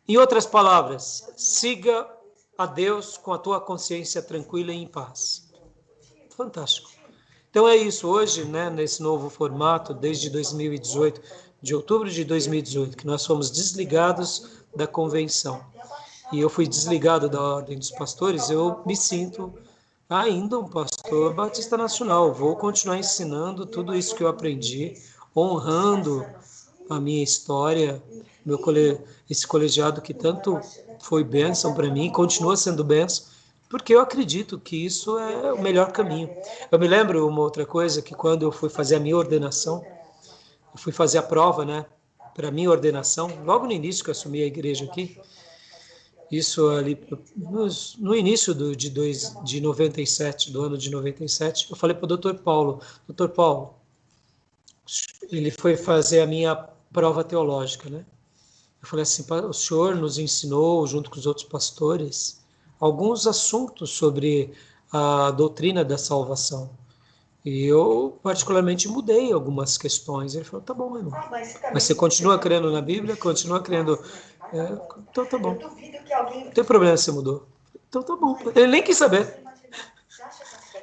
em outras palavras, siga a Deus com a tua consciência tranquila e em paz. Fantástico. Então é isso, hoje, né, nesse novo formato, desde 2018, de outubro de 2018, que nós fomos desligados da convenção. E eu fui desligado da Ordem dos Pastores, eu me sinto ainda um pastor batista nacional. Vou continuar ensinando tudo isso que eu aprendi, honrando a minha história, esse colegiado que tanto foi bênção para mim, continua sendo bênção, porque eu acredito que isso é o melhor caminho. Eu me lembro uma outra coisa, que quando eu fui fazer a minha ordenação, eu fui fazer a prova, né, para a minha ordenação, logo no início que eu assumi a igreja aqui, isso ali, no início de 97, do ano de 97, eu falei para o doutor Paulo, ele foi fazer a minha prova teológica, né? Eu falei assim, o senhor nos ensinou, junto com os outros pastores, alguns assuntos sobre a doutrina da salvação. E eu, particularmente, mudei algumas questões. Ele falou, tá bom, irmão. Mas você continua crendo na Bíblia? Continua crendo... então tá bom. Não tem problema se você mudou. Então tá bom. Ele nem quis saber.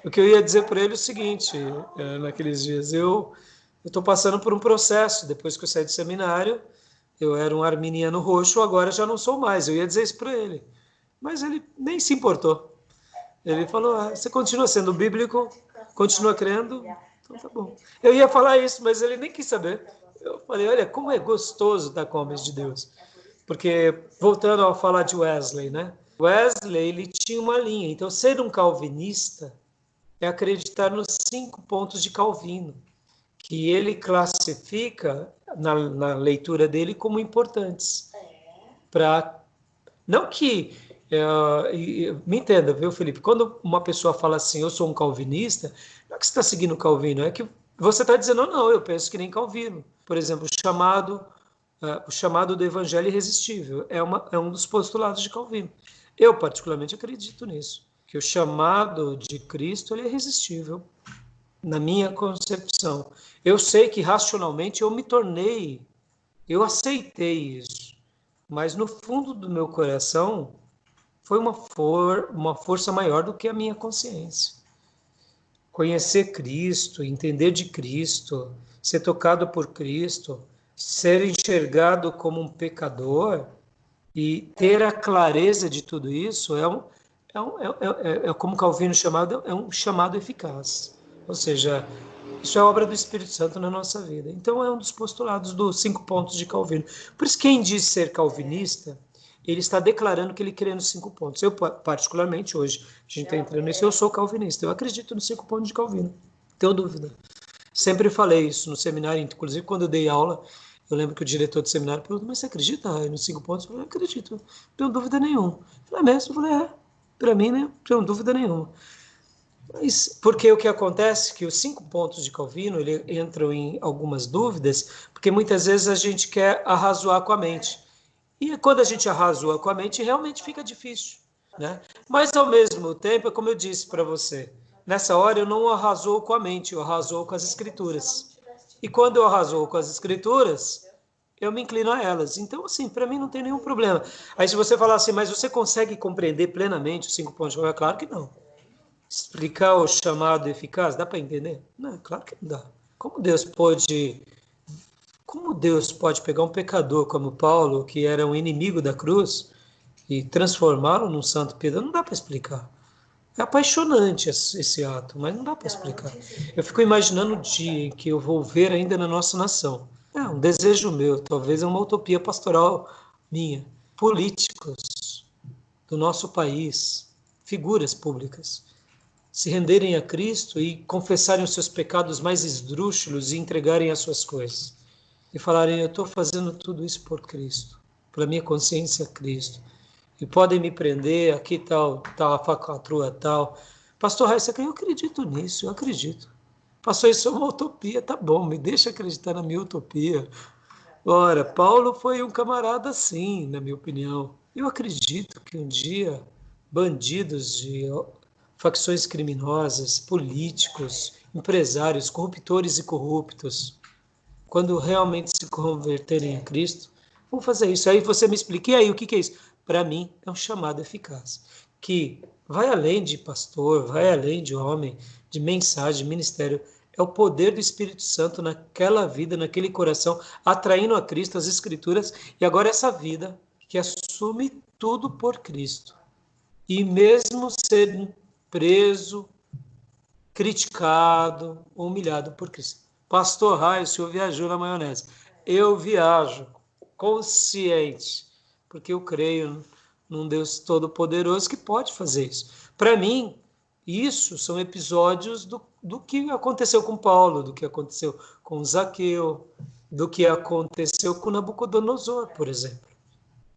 O que eu ia dizer para ele é o seguinte, naqueles dias, eu estou passando por um processo, depois que eu saí do seminário, eu era um arminiano roxo, agora já não sou mais. Eu ia dizer isso para ele. Mas ele nem se importou. Ele falou, você continua sendo bíblico, continua crendo, então tá bom. Eu ia falar isso, mas ele nem quis saber. Eu falei, olha, como é gostoso estar com homens de Deus. Porque, voltando a falar de Wesley, né? Wesley, ele tinha uma linha. Então, ser um calvinista é acreditar nos 5 pontos de Calvino, que ele classifica, na leitura dele, como importantes. Não que... me entenda, viu, Felipe? Quando uma pessoa fala assim, eu sou um calvinista, não é que você está seguindo Calvino, é que você está dizendo, não, eu penso que nem Calvino. Por exemplo, o chamado do evangelho irresistível é um dos postulados de Calvino. Eu, particularmente, acredito nisso, que o chamado de Cristo ele é irresistível, na minha concepção. Eu sei que racionalmente eu aceitei isso, mas no fundo do meu coração foi uma força maior do que a minha consciência. Conhecer Cristo, entender de Cristo, ser tocado por Cristo, ser enxergado como um pecador e ter a clareza de tudo isso como Calvino chamado, é um chamado eficaz. Ou seja, isso é obra do Espírito Santo na nossa vida. Então, é um dos postulados dos 5 pontos de Calvino. Por isso, quem diz ser calvinista, ele está declarando que ele crê nos 5 pontos. Eu, particularmente, hoje, a gente está entrando nisso, eu sou calvinista. Eu acredito nos 5 pontos de Calvino. Não tenho dúvida. Sempre falei isso no seminário, inclusive quando eu dei aula, eu lembro que o diretor do seminário perguntou, mas você acredita nos 5 pontos? Eu falei, acredito, não tenho dúvida nenhuma. Eu falei, mesmo? Eu falei, para mim, né, não tenho dúvida nenhuma. Mas porque o que acontece é que os 5 pontos de Calvino ele entram em algumas dúvidas, porque muitas vezes a gente quer arrazoar com a mente. E quando a gente arrazoa com a mente, realmente fica difícil, né? Mas, ao mesmo tempo, é como eu disse para você, nessa hora eu não arrasoo com a mente, eu arrasoo com as escrituras. E quando eu arrasoo com as escrituras, eu me inclino a elas. Então, assim, para mim não tem nenhum problema. Aí se você falar assim, mas você consegue compreender plenamente os 5 pontos de Calvino? É claro que não. Explicar o chamado eficaz, dá para entender? Não, claro que não dá. Como Deus pode pegar um pecador como Paulo, que era um inimigo da cruz, e transformá-lo num santo piedoso? Não dá para explicar. É apaixonante esse ato, mas não dá para explicar. Eu fico imaginando o dia em que eu vou ver ainda na nossa nação. É um desejo meu, talvez é uma utopia pastoral minha. Políticos do nosso país, figuras públicas, se renderem a Cristo e confessarem os seus pecados mais esdrúxulos e entregarem as suas coisas. E falarem, eu estou fazendo tudo isso por Cristo, pela minha consciência Cristo. E podem me prender, aqui tal a falcatrua tal. Pastor Raíssa, eu acredito nisso, eu acredito. Pastor, isso é uma utopia, tá bom, me deixa acreditar na minha utopia. Ora, Paulo foi um camarada assim, na minha opinião. Eu acredito que um dia bandidos de facções criminosas, políticos, empresários, corruptores e corruptos, quando realmente se converterem a Cristo, vão fazer isso. Aí você me explica, e aí, o que é isso? Para mim, é um chamado eficaz, que vai além de pastor, vai além de homem, de mensagem, de ministério. É o poder do Espírito Santo naquela vida, naquele coração, atraindo a Cristo, as Escrituras, e agora essa vida que assume tudo por Cristo. E mesmo sendo preso, criticado, humilhado por Cristo. Pastor Raio, o senhor viajou na maionese. Eu viajo consciente, porque eu creio num Deus todo-poderoso que pode fazer isso. Para mim, isso são episódios do que aconteceu com Paulo, do que aconteceu com Zaqueu, do que aconteceu com Nabucodonosor, por exemplo.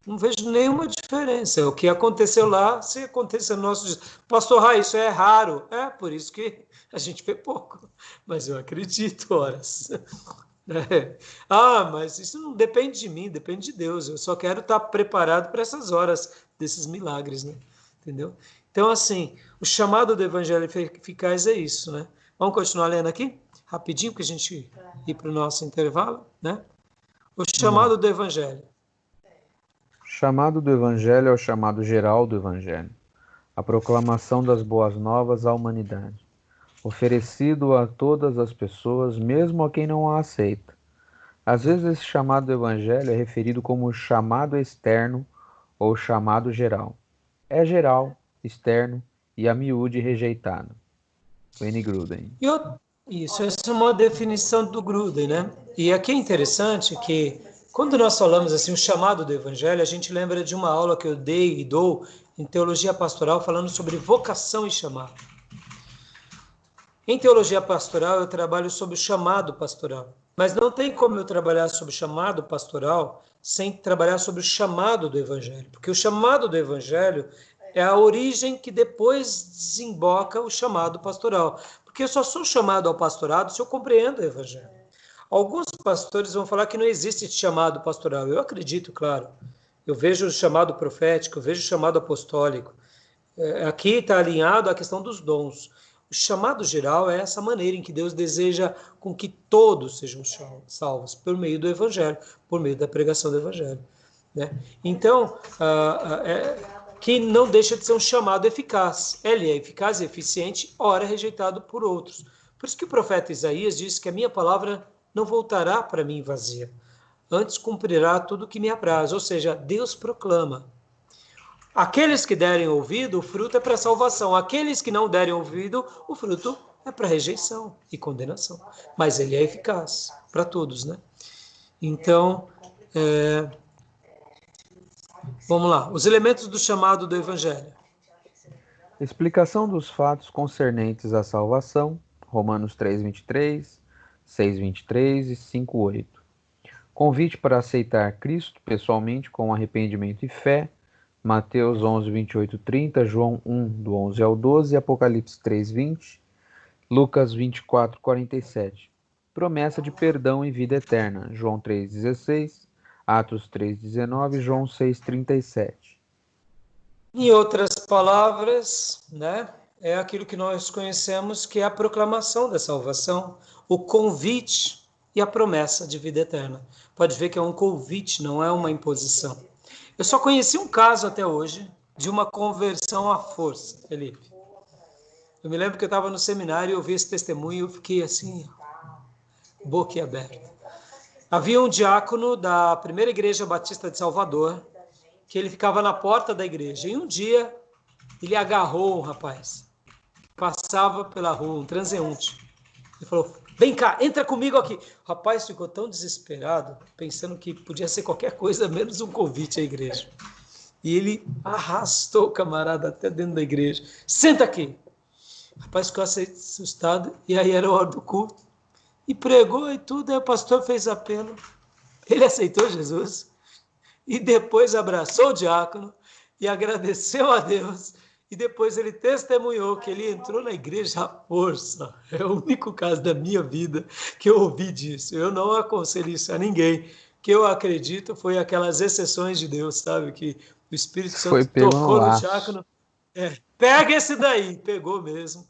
Não vejo nenhuma diferença. O que aconteceu lá, se acontecer no nosso dia. Pastor Raí, isso é raro. É, por isso que a gente vê pouco. Mas eu acredito, horas. É. Ah, mas isso não depende de mim, depende de Deus. Eu só quero estar preparado para essas horas desses milagres, né? Entendeu? Então, assim, o chamado do evangelho eficaz é isso, né? Vamos continuar lendo aqui? Rapidinho, para a gente ir para o nosso intervalo, né? O chamado do evangelho. O chamado do Evangelho é o chamado geral do Evangelho, a proclamação das boas novas à humanidade, oferecido a todas as pessoas, mesmo a quem não a aceita. Às vezes esse chamado do Evangelho é referido como chamado externo ou chamado geral. É geral, externo e a miúde rejeitado. Wayne Grudem. Isso, essa é uma definição do Grudem, né? E aqui é interessante que quando nós falamos assim, o chamado do Evangelho, a gente lembra de uma aula que eu dei e dou em teologia pastoral falando sobre vocação e chamado. Em teologia pastoral eu trabalho sobre o chamado pastoral, mas não tem como eu trabalhar sobre o chamado pastoral sem trabalhar sobre o chamado do Evangelho, porque o chamado do Evangelho é a origem que depois desemboca o chamado pastoral, porque eu só sou chamado ao pastorado se eu compreendo o Evangelho. Alguns pastores vão falar que não existe chamado pastoral. Eu acredito, claro. Eu vejo o chamado profético, eu vejo o chamado apostólico. Aqui está alinhado a questão dos dons. O chamado geral é essa maneira em que Deus deseja com que todos sejam salvos, por meio do Evangelho, por meio da pregação do Evangelho. Né? Então, que não deixa de ser um chamado eficaz. Ele é eficaz e eficiente, ora rejeitado por outros. Por isso que o profeta Isaías disse que a minha palavra não voltará para mim vazia, antes cumprirá tudo o que me apraz. Ou seja, Deus proclama. Aqueles que derem ouvido, o fruto é para salvação. Aqueles que não derem ouvido, o fruto é para rejeição e condenação. Mas ele é eficaz para todos, né? Então, vamos lá. Os elementos do chamado do Evangelho. Explicação dos fatos concernentes à salvação, Romanos 3:23, 6:23 e 5:8. Convite para aceitar Cristo pessoalmente com arrependimento e fé, Mateus 11:28-30, João 1, do 11 ao 12, Apocalipse 3:20, Lucas 24:47. Promessa de perdão e vida eterna, João 3:16, Atos 3:19 e João 6:37. Em outras palavras, né, é aquilo que nós conhecemos que é a proclamação da salvação, o convite e a promessa de vida eterna. Pode ver que é um convite, não é uma imposição. Eu só conheci um caso até hoje de uma conversão à força, Felipe. Eu me lembro que eu estava no seminário e eu vi esse testemunho e eu fiquei assim, boquiaberta. Havia um diácono da primeira igreja batista de Salvador, que ele ficava na porta da igreja. E um dia, ele agarrou um rapaz, que passava pela rua, um transeunte. Ele falou, vem cá, entra comigo aqui. O rapaz ficou tão desesperado, pensando que podia ser qualquer coisa, menos um convite à igreja. E ele arrastou o camarada até dentro da igreja. Senta aqui. O rapaz ficou assustado, e aí era a hora do culto. E pregou e tudo, aí o pastor fez apelo. Ele aceitou Jesus. E depois abraçou o diácono e agradeceu a Deus. E depois ele testemunhou que ele entrou na igreja à força. É o único caso da minha vida que eu ouvi disso. Eu não aconselho isso a ninguém. O que eu acredito foi aquelas exceções de Deus, sabe? Que o Espírito Santo tocou no diácono. Pega esse daí. Pegou mesmo.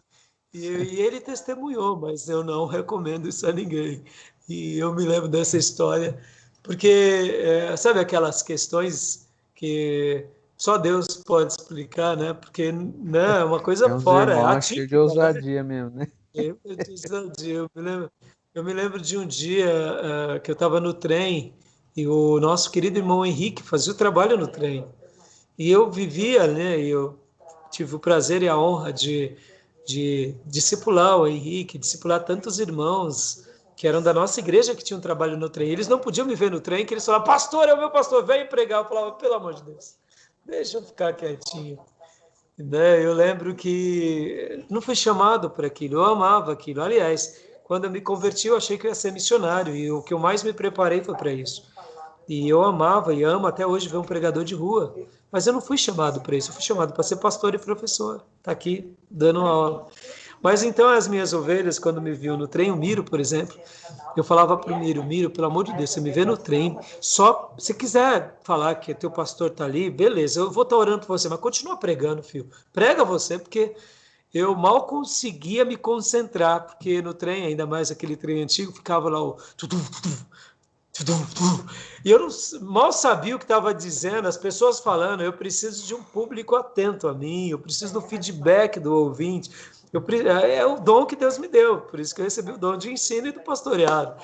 E ele testemunhou, mas eu não recomendo isso a ninguém. E eu me lembro dessa história, porque, sabe aquelas questões que só Deus pode explicar, né? Porque não, é uma coisa fora, é atípica, de ousadia, né? Mesmo, né? Eu me lembro de um dia que eu estava no trem e o nosso querido irmão Henrique fazia o trabalho no trem. E eu vivia, né? E eu tive o prazer e a honra de discipular o Henrique, discipular tantos irmãos que eram da nossa igreja que tinham trabalho no trem. Eles não podiam me ver no trem, que eles falavam, pastor, é o meu pastor, vem pregar. Eu falava, pelo amor de Deus, deixa eu ficar quietinho. Eu lembro que não fui chamado para aquilo, eu amava aquilo. Aliás, quando eu me converti, eu achei que eu ia ser missionário, e o que eu mais me preparei foi para isso. E eu amava e amo até hoje ver um pregador de rua. Mas eu não fui chamado para isso, eu fui chamado para ser pastor e professor. Está aqui, dando uma aula. Mas então as minhas ovelhas, quando me viam no trem, o Miro, por exemplo, eu falava para o Miro, pelo amor de Deus, você me vê no trem, só se quiser falar que teu pastor está ali, beleza, eu vou estar orando por você, mas continua pregando, filho. Prega você, porque eu mal conseguia me concentrar, porque no trem, ainda mais aquele trem antigo, ficava lá o... E eu mal sabia o que estava dizendo, as pessoas falando, eu preciso de um público atento a mim, eu preciso do feedback do ouvinte, é o dom que Deus me deu, por isso que eu recebi o dom de ensino e do pastoreado.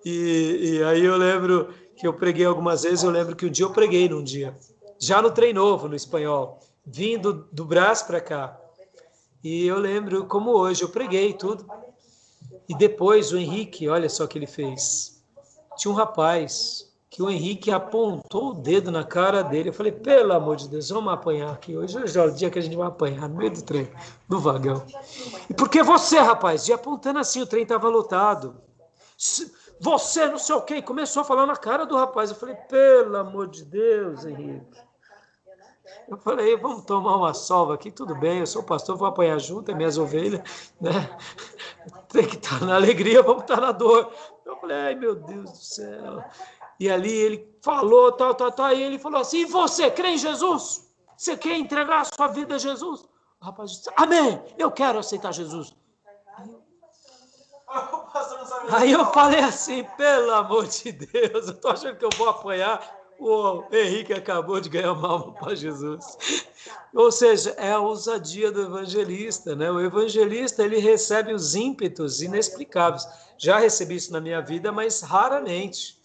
E aí eu lembro que eu preguei algumas vezes, eu lembro que um dia eu preguei num dia, já no trem novo, no espanhol, vindo do Brás para cá. E eu lembro como hoje, eu preguei tudo. E depois o Henrique, olha só o que ele fez. Tinha um rapaz que o Henrique apontou o dedo na cara dele. Eu falei, pelo amor de Deus, vamos apanhar aqui. Hoje é o dia que a gente vai apanhar, no meio do trem, no vagão. E por que você, rapaz? E apontando assim, o trem estava lotado. Você, não sei o quê. E começou a falar na cara do rapaz. Eu falei, pelo amor de Deus, Henrique. Eu falei, vamos tomar uma sova aqui, tudo bem, eu sou pastor, vou apanhar junto, é minhas ovelhas, né? Tem que estar na alegria, vamos estar na dor. Eu falei, ai meu Deus do céu. E ali ele falou, e ele falou assim, e você crê em Jesus? Você quer entregar a sua vida a Jesus? O rapaz disse, amém, eu quero aceitar Jesus. Aí eu falei assim, pelo amor de Deus, eu tô achando que eu vou apanhar. O Henrique acabou de ganhar uma alma para Jesus. Ou seja, é a ousadia do evangelista, né? O evangelista, ele recebe os ímpetos inexplicáveis. Já recebi isso na minha vida, mas raramente.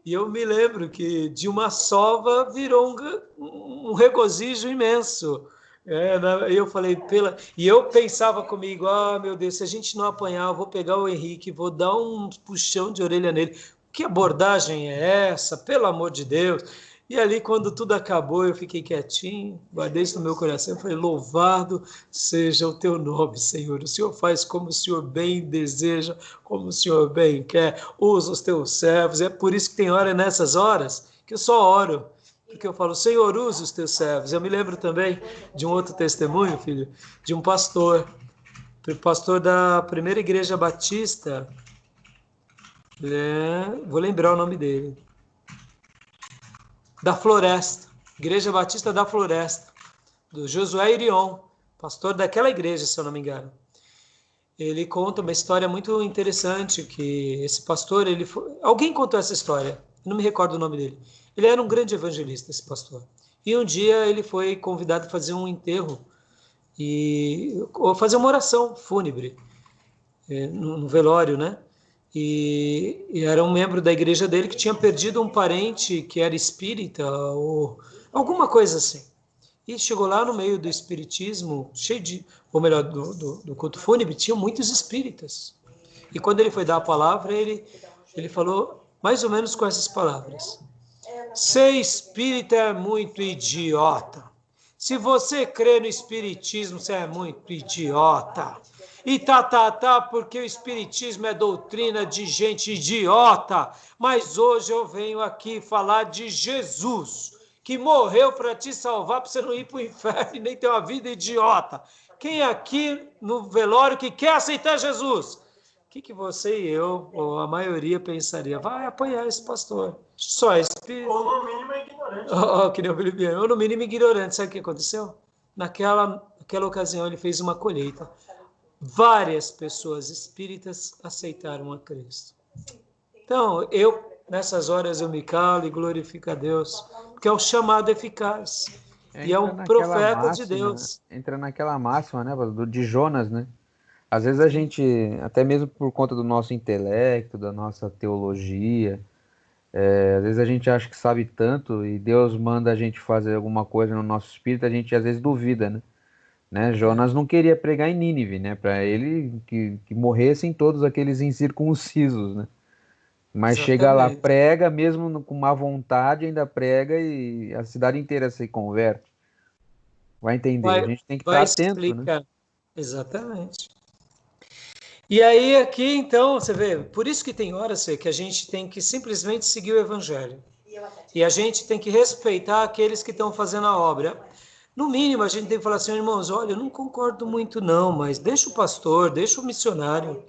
E eu me lembro que de uma sova virou um regozijo imenso. Eu falei, e eu pensava comigo, meu Deus, se a gente não apanhar, eu vou pegar o Henrique, vou dar um puxão de orelha nele. Que abordagem é essa? Pelo amor de Deus. E ali, quando tudo acabou, eu fiquei quietinho, guardei isso no meu coração e falei, louvado seja o teu nome, Senhor. O Senhor faz como o Senhor bem deseja, como o Senhor bem quer. Usa os teus servos. É por isso que tem hora nessas horas que eu só oro. Porque eu falo, Senhor, usa os teus servos. Eu me lembro também de um outro testemunho, filho, de um pastor da primeira igreja batista. Vou lembrar o nome dele. Da Floresta, Igreja Batista da Floresta, do Josué Irion, pastor daquela igreja, se eu não me engano. Ele conta uma história muito interessante, que esse pastor, alguém contou essa história, não me recordo o nome dele. Ele era um grande evangelista, esse pastor. E um dia ele foi convidado a fazer um enterro, ou fazer uma oração fúnebre, no velório, né? E era um membro da igreja dele que tinha perdido um parente que era espírita ou alguma coisa assim. E chegou lá no meio do espiritismo, cheio de, ou melhor, do culto fúnebre, tinha muitos espíritas. E quando ele foi dar a palavra, ele falou mais ou menos com essas palavras: ser espírita é muito idiota. Se você crê no espiritismo, você é muito idiota. E porque o espiritismo é doutrina de gente idiota. Mas hoje eu venho aqui falar de Jesus, que morreu para te salvar, para você não ir para o inferno e nem ter uma vida idiota. Quem aqui no velório que quer aceitar Jesus? O que você e eu, ou a maioria, pensaria? Vai apoiar esse pastor. Só espírito. Ou no mínimo é ignorante. Que nem o Felipe. Ou no mínimo ignorante. Sabe o que aconteceu? Naquela ocasião ele fez uma colheita. Várias pessoas espíritas aceitaram a Cristo. Então, nessas horas, eu me calo e glorifico a Deus, porque é o chamado eficaz. E é um profeta máxima, de Deus. Entra naquela máxima, né, de Jonas, né? Às vezes a gente, até mesmo por conta do nosso intelecto, da nossa teologia, às vezes a gente acha que sabe tanto e Deus manda a gente fazer alguma coisa no nosso espírito, a gente às vezes duvida, né? Jonas não queria pregar em Nínive, né? Para ele que morressem todos aqueles incircuncisos, né? Mas exatamente. Chega lá, prega, mesmo com má vontade, ainda prega e a cidade inteira se converte. Vai entender, a gente tem que estar atento, né? Exatamente. E aí aqui, então, você vê, por isso que tem horas que a gente tem que simplesmente seguir o evangelho. E a gente tem que respeitar aqueles que estão fazendo a obra. No mínimo, a gente tem que falar assim, irmãos, olha, eu não concordo muito não, mas deixa o pastor, deixa o missionário,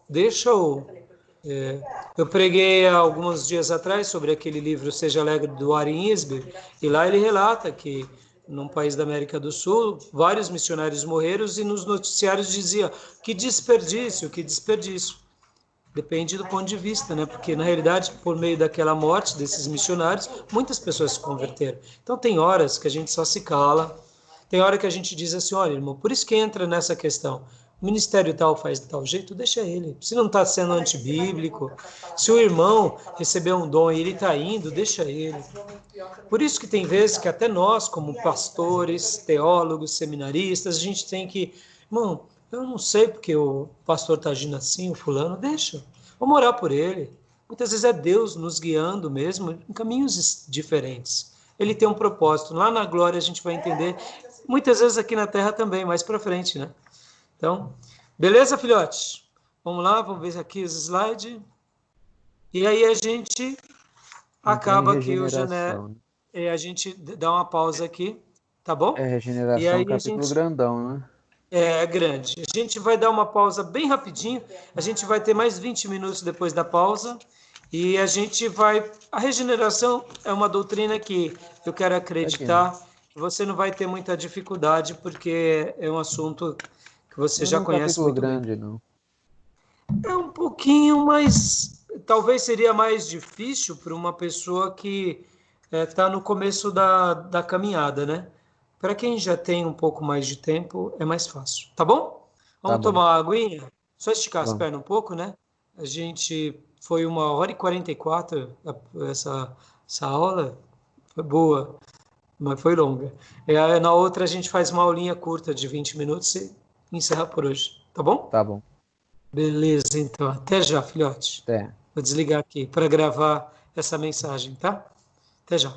deixa o... Eu preguei há alguns dias atrás sobre aquele livro Seja Alegre, do Warren Isber, e lá ele relata que num país da América do Sul, vários missionários morreram e nos noticiários dizia que desperdício. Depende do ponto de vista, né? Porque, na realidade, por meio daquela morte desses missionários, muitas pessoas se converteram. Então, tem horas que a gente só se cala, tem hora que a gente diz assim, olha, irmão, por isso que entra nessa questão. O ministério tal faz de tal jeito, deixa ele. Se não está sendo antibíblico, se o irmão recebeu um dom e ele está indo, deixa ele. Por isso que tem vezes que até nós, como pastores, teólogos, seminaristas, a gente tem que... Irmão, eu não sei porque o pastor está agindo assim, o fulano, deixa. Vamos orar por ele. Muitas vezes é Deus nos guiando mesmo em caminhos diferentes. Ele tem um propósito. Lá na glória a gente vai entender. Muitas vezes aqui na terra também, mais para frente, né? Então, beleza, filhotes? Vamos lá, vamos ver aqui os slides. E aí a gente acaba aqui o Jané. A gente dá uma pausa aqui, tá bom? Regeneração e aí é um capítulo grandão, né? É grande. A gente vai dar uma pausa bem rapidinho. A gente vai ter mais 20 minutos depois da pausa. E a gente vai... A regeneração é uma doutrina que eu quero acreditar que você não vai ter muita dificuldade, porque é um assunto que você já conhece muito bem. Grande, não. É um pouquinho, mas talvez seria mais difícil para uma pessoa que está no começo da caminhada, né? Para quem já tem um pouco mais de tempo, é mais fácil. Tá bom? Vamos tomar uma aguinha? Só esticar as pernas um pouco, né? A gente foi 1h44 essa aula. Foi boa, mas foi longa. E aí, na outra a gente faz uma aulinha curta de 20 minutos e encerra por hoje. Tá bom? Tá bom. Beleza, então. Até já, filhote. Até. Vou desligar aqui para gravar essa mensagem, tá? Até já.